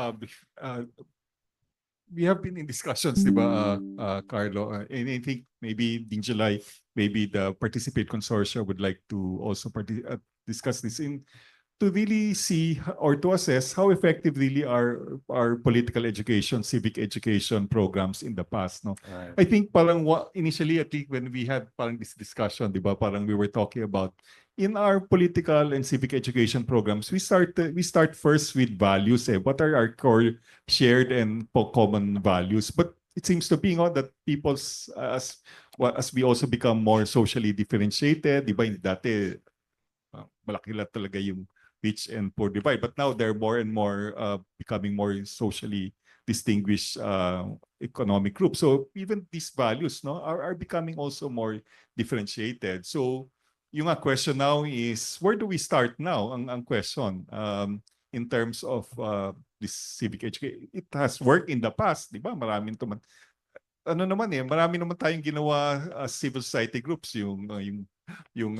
[SPEAKER 6] we have been in discussions, di ba, Carlo? And I think maybe in July, maybe the Participate Consortium would like to also discuss this to really see or to assess how effective really are our political education, civic education programs in the past. No, I think parang initially, I think when we had parang this discussion, di ba, parang we were talking about in our political and civic education programs, we start first with values. What are our core shared and common values? But it seems to be that people's as we also become more socially differentiated, di ba? Dati malaki lang talaga yung rich and poor divide, but now they're more and more becoming more socially distinguished economic groups. So even these values, no, are becoming also more differentiated. So yung question now is, where do we start now? Ang question in terms of this civic education. It has worked in the past, di ba? Marami naman tayong ginawa civil society groups, yung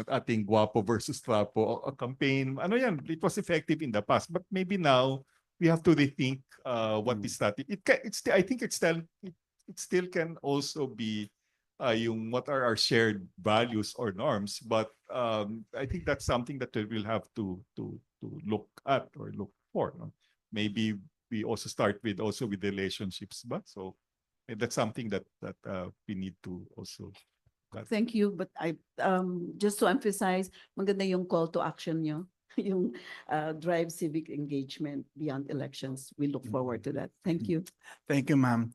[SPEAKER 6] ating Guapo versus Trapo campaign. It was effective in the past, but maybe now we have to rethink what is that. I think it still can also be what are our shared values or norms, but I think that's something that we'll have to look at or look for. No? Maybe we also start with relationships, but so that's something that we need to also.
[SPEAKER 18] Thank you, but I just to emphasize, maganda yung call to action nyo, yung drive civic engagement beyond elections. We look forward to that. Thank you.
[SPEAKER 7] Thank you, ma'am.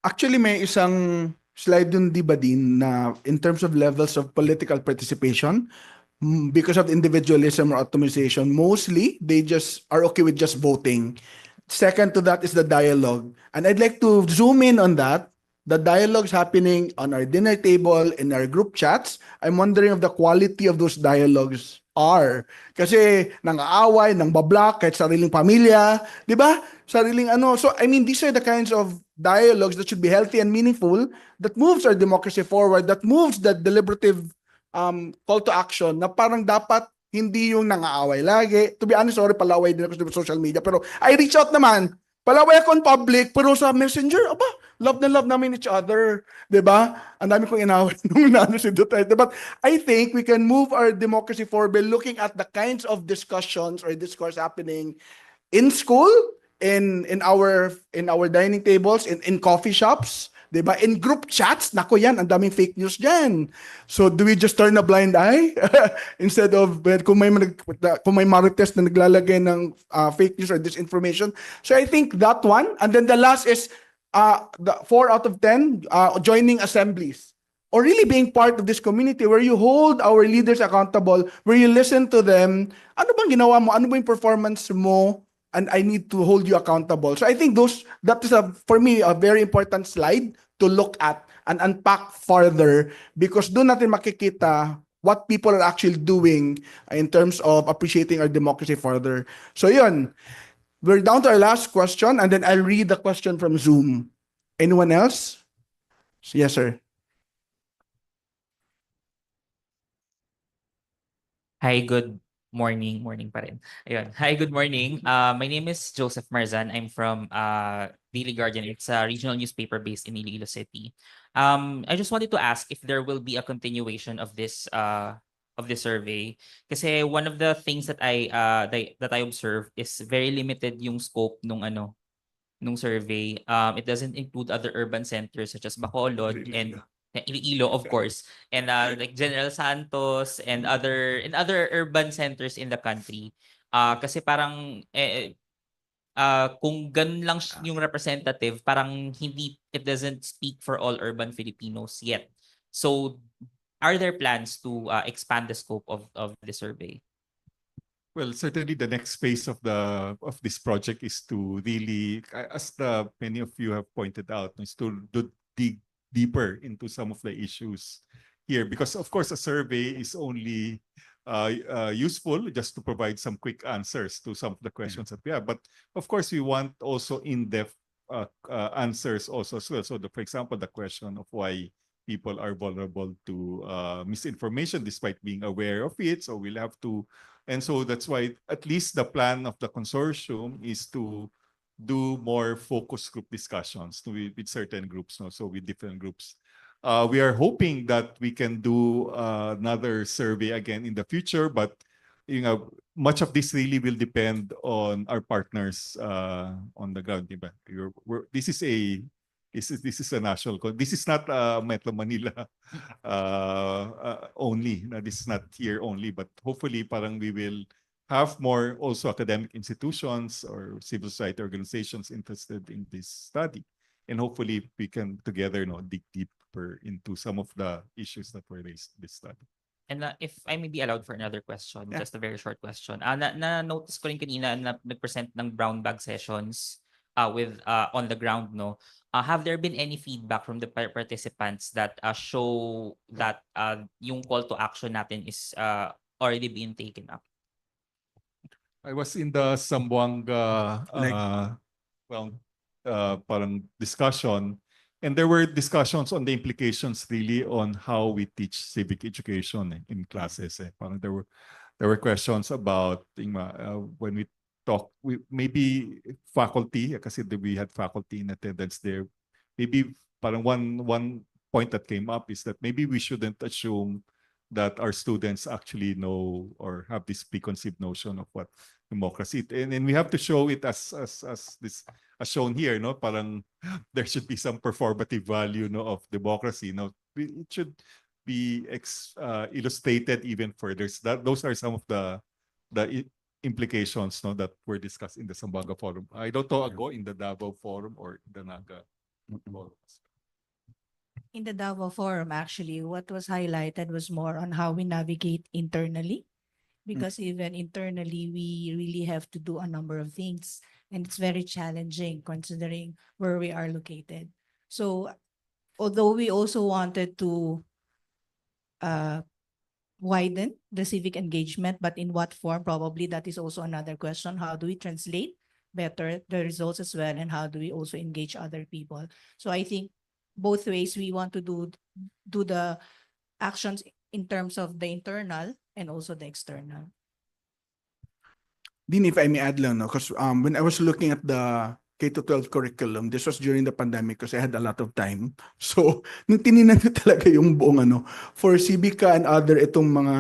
[SPEAKER 7] Actually, may isang slide dun, di ba, din, na in terms of levels of political participation, because of individualism or atomization, mostly they just are okay with just voting. second to that is the dialogue. And I'd like to zoom in on that. The dialogues happening on our dinner table, in our group chats. I'm wondering if the quality of those dialogues are. Kasi nang-aaway, nang bablock, kahit sariling pamilya, di ba? Sariling ano. So, I mean, these are the kinds of dialogues that should be healthy and meaningful, that moves our democracy forward, that moves the deliberative call to action, na parang dapat hindi yung nang-aaway lagi. To be honest, sorry, palaway din ako sa social media. Pero I reach out naman. Palaway ako in public, pero sa messenger, aba, love na love namin each other. Diba? Ang dami kong inaway nung nano si Duterte. But I think we can move our democracy forward by looking at the kinds of discussions or discourse happening in school, in our dining tables, in coffee shops, 'di ba? In group chats, nako yan, ang daming fake news diyan. So do we just turn a blind eye instead of kung may marites na naglalagay ng fake news or disinformation? So I think that one, and then the last is the 4 out of 10 joining assemblies, or really being part of this community where you hold our leaders accountable, where you listen to them. Ano bang ginawa mo? Ano ba yung performance mo? And I need to hold you accountable. So I think that is for me a very important slide to look at and unpack further, because doon natin makikita what people are actually doing in terms of appreciating our democracy further. So yun, we're down to our last question, and then I'll read the question from Zoom. Anyone else? Yes, sir.
[SPEAKER 19] Hi, good morning. Morning pa rin. Ayun. Hi, good morning. My name is Joseph Marzan. I'm from Daily Guardian. It's a regional newspaper based in Iloilo City. I just wanted to ask if there will be a continuation of this survey. Kasi one of the things that I observe is very limited yung scope nung survey. It doesn't include other urban centers such as Bacolod and Iloilo, of course, and like General Santos and other urban centers in the country. Kasi parang kung ganun lang yung representative, parang it doesn't speak for all urban Filipinos yet. So are there plans to expand the scope of the survey?
[SPEAKER 6] Well, certainly the next phase of this project is to really, as many of you have pointed out, is to dig deeper into some of the issues here, because of course a survey is only useful just to provide some quick answers to some of the questions that we have. But of course we want also in-depth answers also as well. So for example, the question of why people are vulnerable to misinformation despite being aware of it. So we'll have to, and so that's why at least the plan of the consortium is to do more focus group discussions with certain groups, no? So with different groups. We are hoping that we can do another survey again in the future, but much of this really will depend on our partners on the ground. Diba? This is a national. This is not Metro Manila only. This is not here only, but hopefully, parang we will have more also academic institutions or civil society organizations interested in this study, and hopefully we can together dig deeper into some of the issues that were raised in this study.
[SPEAKER 19] And if I may be allowed for another question, just a very short question. Na-notice ko rin kanina na nag-present ng brown bag sessions with on the ground, no? Have there been any feedback from the participants that show that yung call to action natin is already being taken up?
[SPEAKER 6] I was in the Zamboanga parang discussion, and there were discussions on the implications really on how we teach civic education in classes. Parang there were questions about when we talk, maybe faculty, kasi we had faculty in attendance there. Maybe parang one point that came up is that maybe we shouldn't assume that our students actually know or have this preconceived notion of what democracy is. And we have to show it as shown here, no? Parang there should be some performative value, no, of democracy. No, it should be illustrated even further. Those are some of the implications, no, that were discussed in the Zamboanga Forum. I don't know ago in the Davao Forum or the Naga Forum.
[SPEAKER 13] In the Davao Forum, actually, what was highlighted was more on how we navigate internally because even internally, we really have to do a number of things. And it's very challenging considering where we are located. So although we also wanted to uh, widen the civic engagement, but in what form? Probably that is also another question. How do we translate better the results as well? And how do we also engage other people? So I think both ways we want to do the actions in terms of the internal and also the external.
[SPEAKER 7] Dean, if I may add lang, no, because when I was looking at the K-12 curriculum, this was during the pandemic because I had a lot of time. So, nung tininan ko talaga yung buong for Civica and other itong mga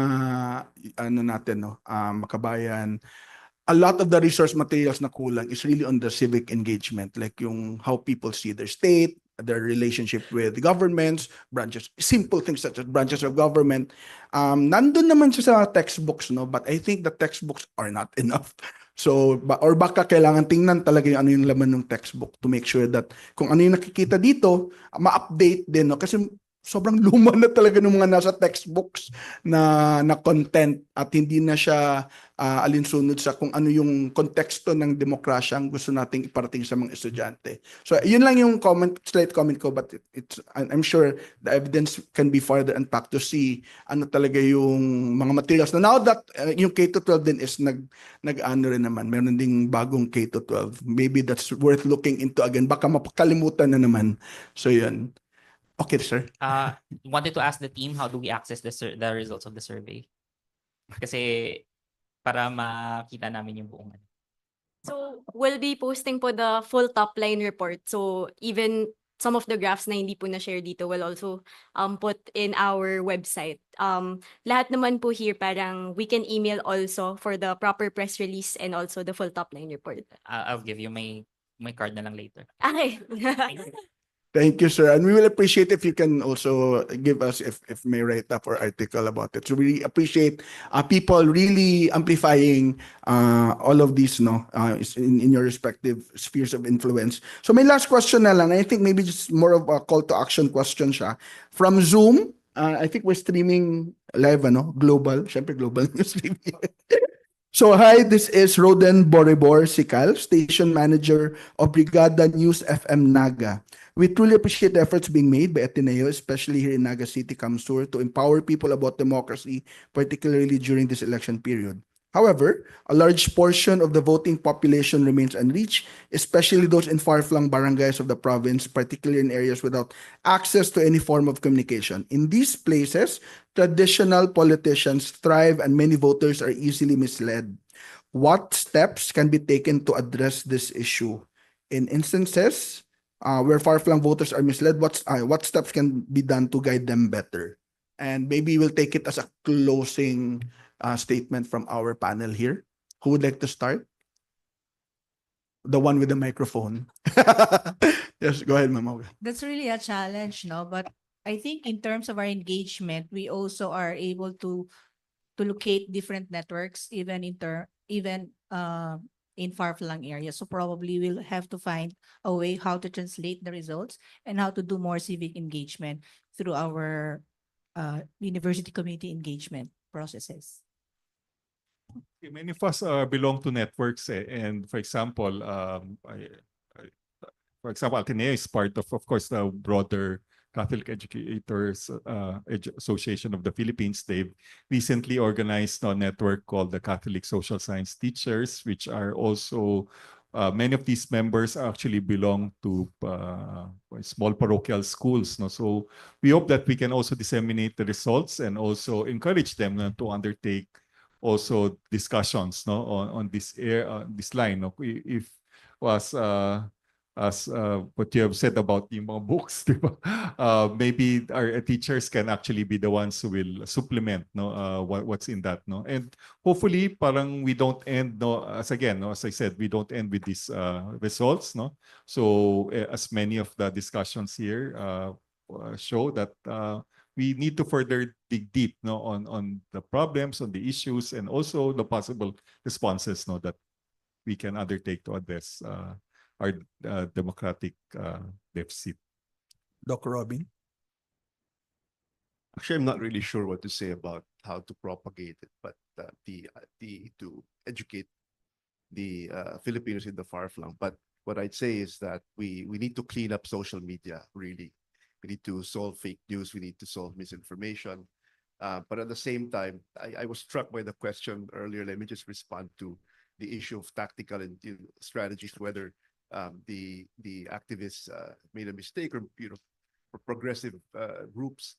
[SPEAKER 7] natin, no, makabayan, a lot of the resource materials na kulang is really on the civic engagement, like yung how people see their state, their relationship with governments, branches, simple things such as branches of government. Nandun naman siya sa textbooks, no? But I think the textbooks are not enough. So, or baka kailangan tingnan talaga yung yung laman ng textbook to make sure that kung ano yung nakikita dito, ma-update din, no? Kasi sobrang luma na talaga ng mga nasa textbooks na content at hindi na siya alinsunod sa kung ano yung konteksto ng demokrasya ang gusto nating iparating sa mga estudyante. So yun lang yung slight comment ko, but I'm sure the evidence can be further unpacked to see ano talaga yung mga materials. Now that yung K-12 din is nag-ano rin naman, meron ding bagong K-12. Maybe that's worth looking into again. Baka mapakalimutan na naman. So yun. Okay, sir.
[SPEAKER 19] Wanted to ask the team, how do we access the results of the survey? Kasi para makita namin yung buong.
[SPEAKER 11] So we'll be posting po the full top line report. So even some of the graphs na hindi po na-share dito will also put in our website. Lahat naman po here parang we can email also for the proper press release and also the full top line report.
[SPEAKER 19] I'll give you my card na lang later.
[SPEAKER 11] Okay.
[SPEAKER 7] Thank you, sir. And we will appreciate if you can also give us if may write up or article about it. So we appreciate people really amplifying all of these, in your respective spheres of influence. So my last question na lang, I think maybe just more of a call to action question siya. From Zoom, I think we're streaming live, global. Syempre global yung streaming. So hi, this is Roden Boribor Sikal, Station Manager of Brigada News FM Naga. We truly appreciate the efforts being made by Ateneo, especially here in Naga City, Kamsur, to empower people about democracy, particularly during this election period. However, a large portion of the voting population remains unreached, especially those in far-flung barangays of the province, particularly in areas without access to any form of communication. In these places, traditional politicians thrive and many voters are easily misled. What steps can be taken to address this issue? In instances where far-flung voters are misled, what steps can be done to guide them better? And maybe we'll take it as a closing statement from our panel here. Who would like to start? The one with the microphone. Yes, go ahead, Ma'am.
[SPEAKER 13] That's really a challenge, no? But I think in terms of our engagement, we also are able to locate different networks, even in far-flung areas. So probably we'll have to find a way how to translate the results and how to do more civic engagement through our university community engagement processes.
[SPEAKER 6] Many of us belong to networks, and for example, Ateneo is part of course, the broader Catholic Educators Association of the Philippines. They've recently organized a network called the Catholic Social Science Teachers, which are also, many of these members actually belong to small parochial schools. So we hope that we can also disseminate the results and also encourage them to undertake also discussions on this line. If was as what you have said about yung mga books, maybe our teachers can actually be the ones who will supplement what's in that. And hopefully parang we don't end, as I said, we don't end with these results. So as many of the discussions here show that we need to further dig deep on the problems, on the issues, and also the possible responses that we can undertake to address our democratic deficit.
[SPEAKER 7] Dr. Robin?
[SPEAKER 12] Actually, I'm not really sure what to say about how to propagate it, but to educate the Filipinos in the far flung. But what I'd say is that we need to clean up social media, really. We need to solve fake news. We need to solve misinformation. But at the same time, I was struck by the question earlier. Let me just respond to the issue of tactical and strategies, whether the activists made a mistake or progressive groups.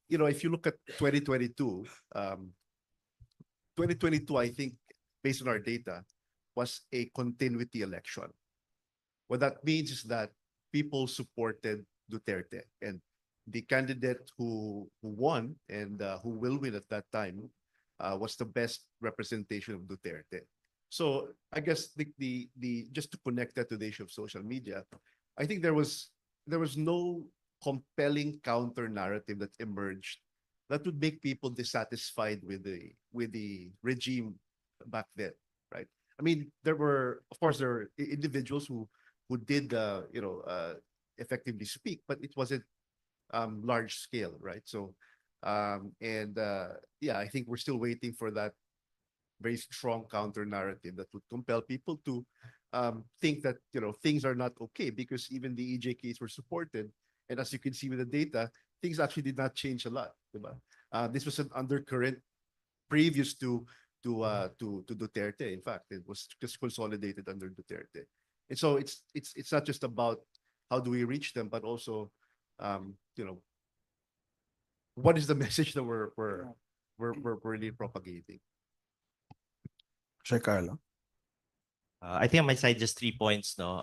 [SPEAKER 12] If you look at 2022, 2022, I think, based on our data, was a continuity election. What that means is that people supported Duterte, and the candidate who won and who will win at that time was the best representation of Duterte. So I guess the just to connect that to the issue of social media, I think there was no compelling counter narrative that emerged that would make people dissatisfied with the regime back then, right? I mean, there were, of course, there were individuals who did effectively speak, but it wasn't large scale, right? So yeah, I think we're still waiting for that very strong counter narrative that would compel people to think that things are not okay, because even the EJKs were supported, and as you can see with the data, things actually did not change a lot, diba? This was an undercurrent previous to Duterte. In fact, it was just consolidated under Duterte. And so it's not just about how do we reach them, but also what is the message that we're really propagating.
[SPEAKER 7] Sir Carlo.
[SPEAKER 14] I think on my side, just 3 points. No,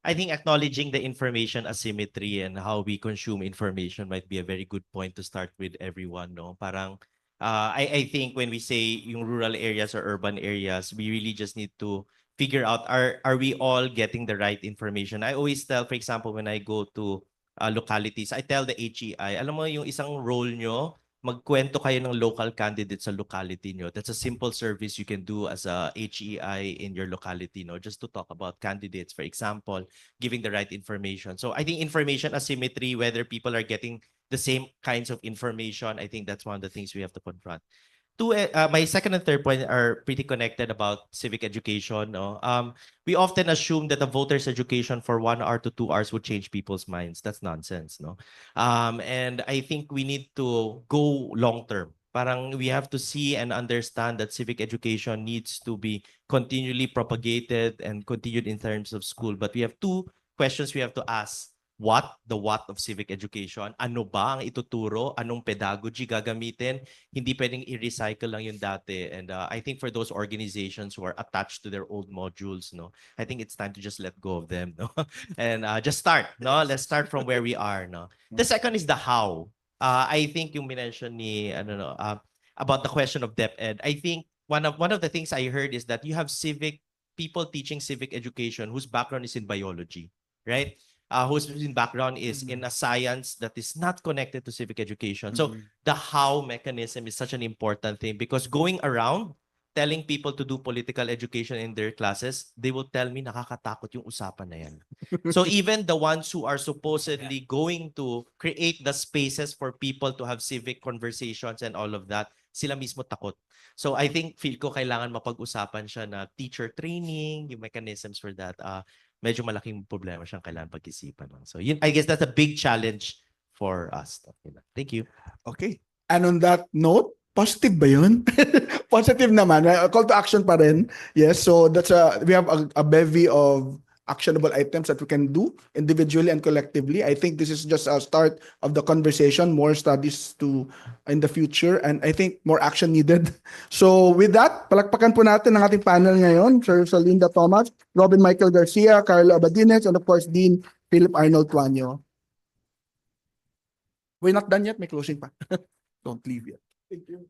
[SPEAKER 14] I think acknowledging the information asymmetry and how we consume information might be a very good point to start with everyone. No, parang I think when we say yung rural areas or urban areas, we really just need to figure out are we all getting the right information. I always tell, for example, when I go to localities, I tell the HEI, alam mo yung isang role nyo, magkwento kayo ng local candidates sa locality nyo. That's a simple service you can do as a HEI in your locality, no? Just to talk about candidates, for example, giving the right information. So I think information asymmetry, whether people are getting the same kinds of information, I think that's one of the things we have to confront. My second and third point are pretty connected about civic education. No? We often assume that a voter's education for 1 hour to 2 hours would change people's minds. That's nonsense. No? And I think we need to go long term. Parang we have to see and understand that civic education needs to be continually propagated and continued in terms of school. But we have 2 questions we have to ask. The what of civic education? Ano ba ang ituturo? Anong pedagogy gagamitin? Hindi pwedeng i-recycle lang yung dati. And I think for those organizations who are attached to their old modules, no, I think it's time to just let go of them, no, and just start, no. Let's start from where we are, no. The second is the how. I think yung mention ni about the question of DepEd. I think one of the things I heard is that you have people teaching civic education whose background is in biology, right? Whose background is in a science that is not connected to civic education. So the how mechanism is such an important thing, because going around telling people to do political education in their classes, they will tell me nakakatakot yung usapan na yan. So even the ones who are supposedly going to create the spaces for people to have civic conversations and all of that, sila mismo takot. So I think feel ko kailangan mapag-usapan siya na teacher training, yung mechanisms for that. Medyo malaking problema siyang kailangan pag-isipan. So I guess that's a big challenge for us. Thank you.
[SPEAKER 7] Okay. And on that note, positive ba yun? Positive naman. Call to action pa rin. Yes, so we have a bevy of actionable items that we can do individually and collectively. I think this is just a start of the conversation, more studies in the future, and I think more action needed. So with that, palakpakan po natin ang ating panel ngayon, Sir Salinda Thomas, Robin Michael Garcia, Carlo Abadines, and of course, Dean Philip Arnold Tuanyo. We're not done yet, may closing pa. Don't leave yet. Thank you.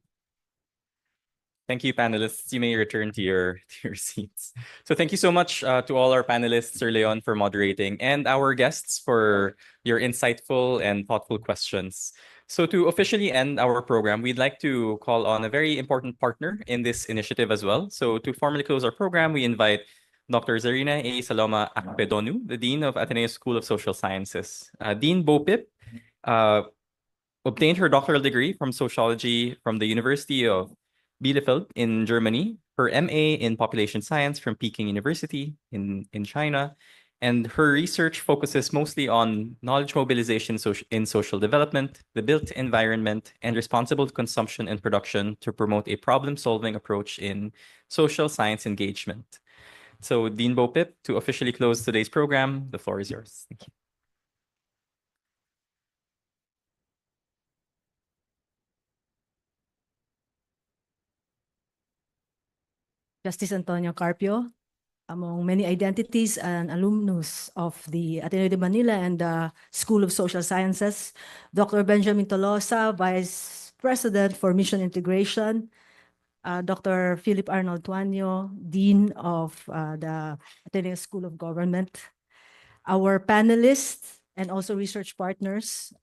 [SPEAKER 1] Thank you, panelists. You may return to your seats. So thank you so much to all our panelists, Sir Leon, for moderating, and our guests for your insightful and thoughtful questions. So to officially end our program, we'd like to call on a very important partner in this initiative as well. So to formally close our program, we invite Dr. Zarina A. Saloma Akpedonu, the Dean of Ateneo School of Social Sciences. Dean Bopip, obtained her doctoral degree from sociology from the University of Bielefeld in Germany, her MA in population science from Peking University in China, and her research focuses mostly on knowledge mobilization in social development, the built environment, and responsible consumption and production to promote a problem-solving approach in social science engagement. So, Dean Bopip, to officially close today's program, the floor is yours. Thank you.
[SPEAKER 20] Justice Antonio Carpio, among many identities and alumnus of the Ateneo de Manila and the School of Social Sciences, Dr. Benjamin Tolosa, Vice President for Mission Integration, Dr. Philip Arnold Tuanyo, Dean of the Ateneo School of Government, our panelists and also research partners,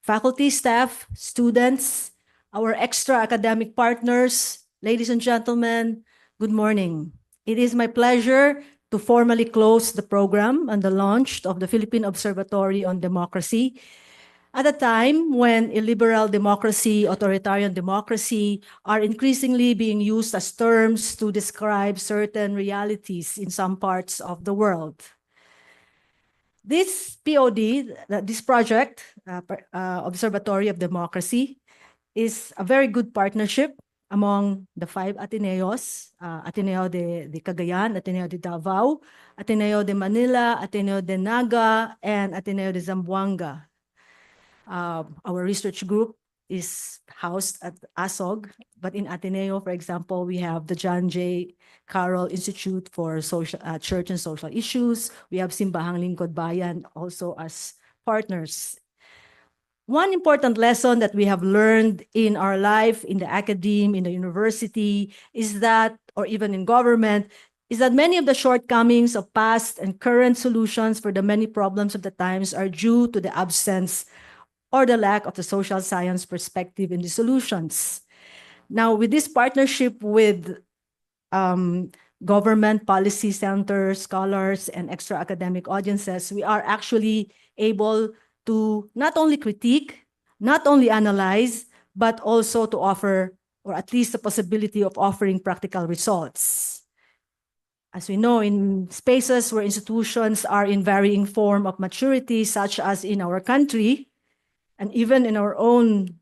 [SPEAKER 20] faculty, staff, students, our extra academic partners, ladies and gentlemen, good morning. It is my pleasure to formally close the program and the launch of the Philippine Observatory on Democracy at a time when illiberal democracy, authoritarian democracy are increasingly being used as terms to describe certain realities in some parts of the world. This POD, this project, Observatory of Democracy, is a very good partnership among the 5 Ateneos, Ateneo de Cagayan, Ateneo de Davao, Ateneo de Manila, Ateneo de Naga, and Ateneo de Zamboanga. Our research group is housed at ASOG, but in Ateneo, for example, we have the John J. Carroll Institute for Church and Social Issues. We have Simbahang Lingkod Bayan also as partners. One important lesson that we have learned in our life, in the academe, in the university, is that, or even in government, is that many of the shortcomings of past and current solutions for the many problems of the times are due to the absence or the lack of the social science perspective in the solutions. Now, with this partnership with government policy centers, scholars, and extra academic audiences, we are actually able to not only critique, not only analyze, but also to offer, or at least the possibility of offering practical results. As we know, in spaces where institutions are in varying form of maturity, such as in our country, and even in our own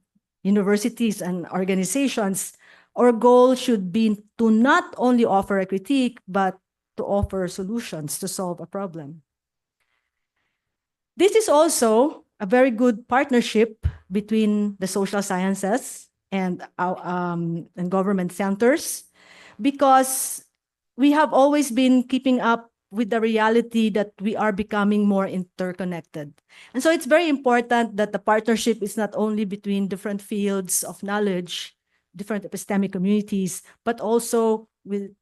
[SPEAKER 20] universities and organizations, our goal should be to not only offer a critique, but to offer solutions to solve a problem. This is also a very good partnership between the social sciences and government centers, because we have always been keeping up with the reality that we are becoming more interconnected. And so it's very important that the partnership is not only between different fields of knowledge, different epistemic communities, but also with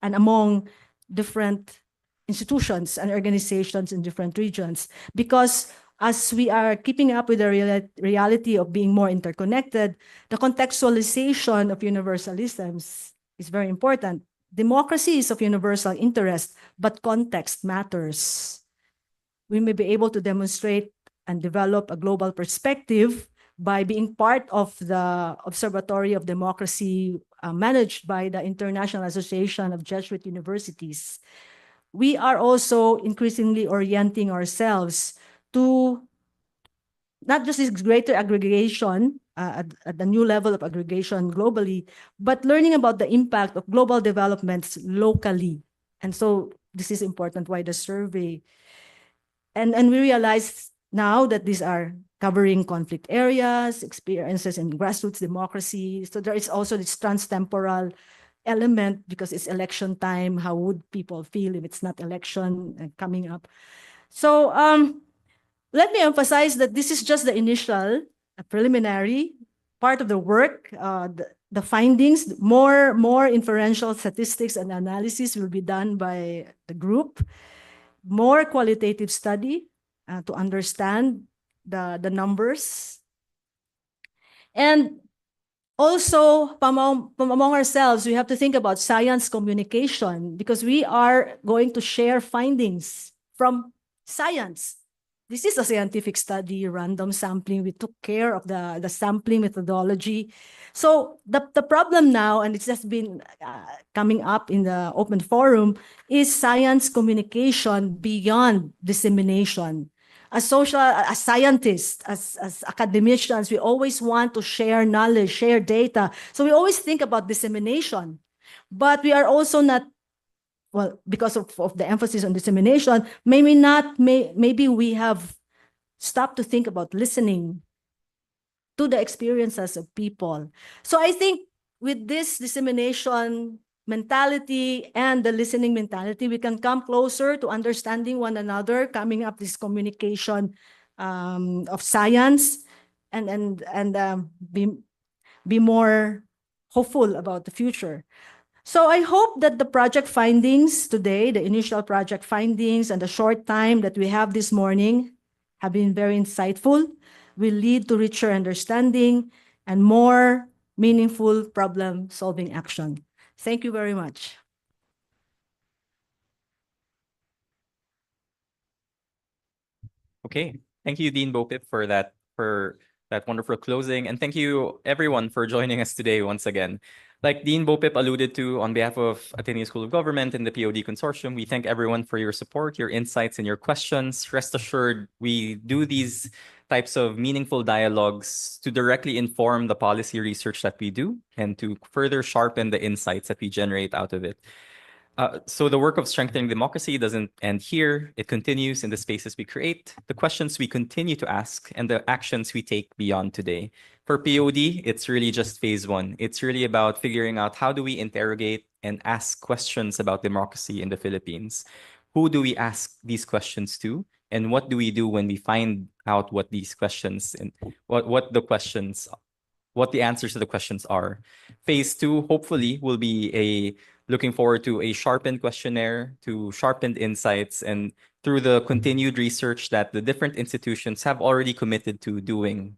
[SPEAKER 20] and among different institutions and organizations in different regions. Because as we are keeping up with the reality of being more interconnected, the contextualization of universalisms is very important. Democracy is of universal interest, but context matters. We may be able to demonstrate and develop a global perspective by being part of the Observatory of Democracy managed by the International Association of Jesuit Universities. We are also increasingly orienting ourselves to not just this greater aggregation at the new level of aggregation globally, but learning about the impact of global developments locally. And so this is important, why the survey. And we realize now that these are covering conflict areas, experiences in grassroots democracy. So there is also this trans-temporal element because it's election time. How would people feel if it's not election coming up? So let me emphasize that this is just the initial, preliminary part of the work. The findings, more inferential statistics and analysis will be done by the group. More qualitative study to understand the numbers. And also, among ourselves, we have to think about science communication because we are going to share findings from science this is a scientific study, random sampling. We took care of the sampling methodology. So the problem now, and it's just been coming up in the open forum, is science communication beyond dissemination. As scientists, as academicians, we always want to share knowledge, share data. So we always think about dissemination, but we are also not, well, because of the emphasis on dissemination, maybe we have stopped to think about listening to the experiences of people. So I think with this dissemination mentality and the listening mentality, we can come closer to understanding one another, coming up this communication of science, and be more hopeful about the future. So I hope that the project findings today, the initial project findings and the short time that we have this morning have been very insightful, will lead to richer understanding and more meaningful problem-solving action. Thank you very much.
[SPEAKER 1] Okay, thank you, Dean Bopip, for that wonderful closing, and thank you everyone for joining us today once again. Like Dean Bopip alluded to, on behalf of Ateneo School of Government and the POD Consortium, we thank everyone for your support, your insights, and your questions. Rest assured, we do these types of meaningful dialogues to directly inform the policy research that we do and to further sharpen the insights that we generate out of it. So the work of strengthening democracy doesn't end here. It continues in the spaces we create, the questions we continue to ask, and the actions we take beyond today. For POD, it's really just phase one. It's really about figuring out how do we interrogate and ask questions about democracy in the Philippines. Who do we ask these questions to? And what do we do when we find out what these questions and what the answers to the questions are? Phase two, hopefully, will be looking forward to a sharpened questionnaire, to sharpened insights, and through the continued research that the different institutions have already committed to doing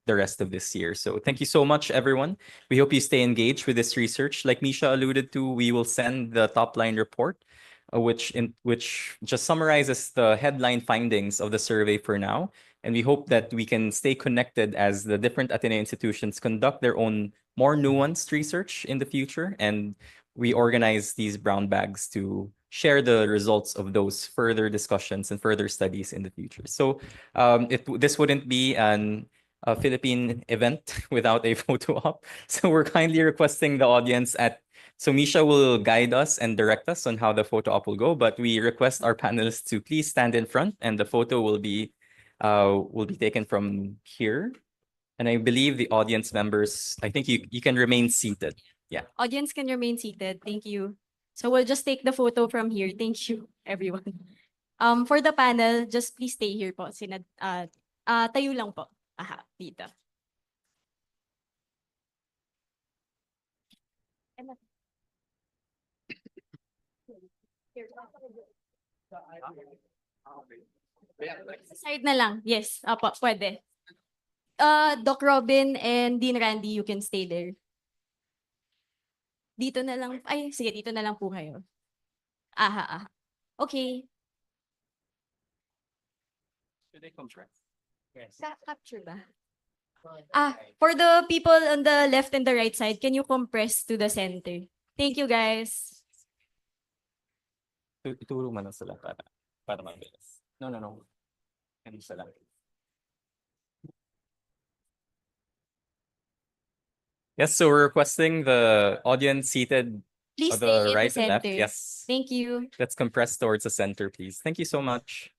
[SPEAKER 1] the rest of this year. So thank you so much, everyone. We hope you stay engaged with this research. Like Misha alluded to, we will send the top line report, which just summarizes the headline findings of the survey for now. And we hope that we can stay connected as the different Ateneo institutions conduct their own more nuanced research in the future. And we organize these brown bags to share the results of those further discussions and further studies in the future. So this wouldn't be a Philippine event without a photo op. So we're kindly requesting the audience so Misha will guide us and direct us on how the photo op will go, but we request our panelists to please stand in front, and the photo will be taken from here. And I believe the audience members, I think you can remain seated. Yeah.
[SPEAKER 11] Audience can remain seated. Thank you. So we'll just take the photo from here. Thank you, everyone. For the panel, just please stay here po. Tayo lang po. Aha, dito. Side na lang. Yes, apo, pwede. Doc Robin and Dean Randy, you can stay there. Dito na lang. Ay, sige, dito na lang po kayo. Aha. Okay.
[SPEAKER 1] Should I contrast? Yes.
[SPEAKER 11] Capture ba? For the people on the left and the right side, can you compress to the center? Thank you, guys.
[SPEAKER 1] Ituro mo na sila para mabilis. No. Ano sila? Yes, so we're requesting the audience seated
[SPEAKER 11] Please
[SPEAKER 1] on
[SPEAKER 11] stay
[SPEAKER 1] the
[SPEAKER 11] in
[SPEAKER 1] right
[SPEAKER 11] the
[SPEAKER 1] and left.
[SPEAKER 11] center.
[SPEAKER 1] Yes.
[SPEAKER 11] Thank you.
[SPEAKER 1] Let's compress towards the center, please. Thank you so much.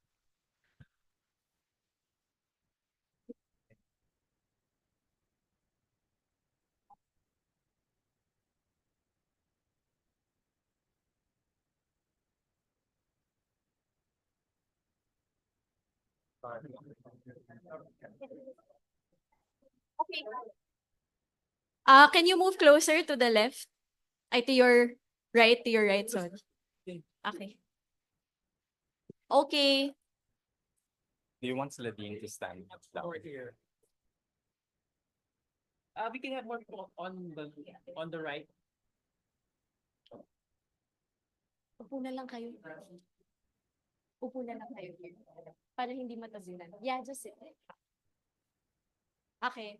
[SPEAKER 11] Okay. Can you move closer to the left? To your right, sorry. Okay. Okay.
[SPEAKER 1] Do you want Celadine to stand down?
[SPEAKER 19] Here. We can have one on the right.
[SPEAKER 11] Upo na lang kayo. Upo na lang kayo here. Para hindi matabunan. Yeah, just sit. Okay.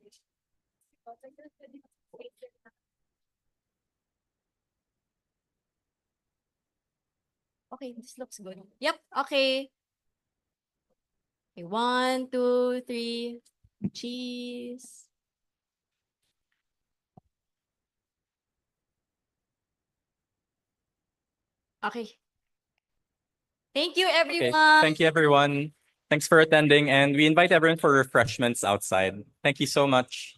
[SPEAKER 11] Okay, this looks good. Yep, okay. Okay, 1, 2, 3. Cheese. Okay. Thank you,
[SPEAKER 1] Okay,
[SPEAKER 11] everyone.
[SPEAKER 1] thank you, everyone. Thanks for attending, and we invite everyone for refreshments outside. Thank you so much.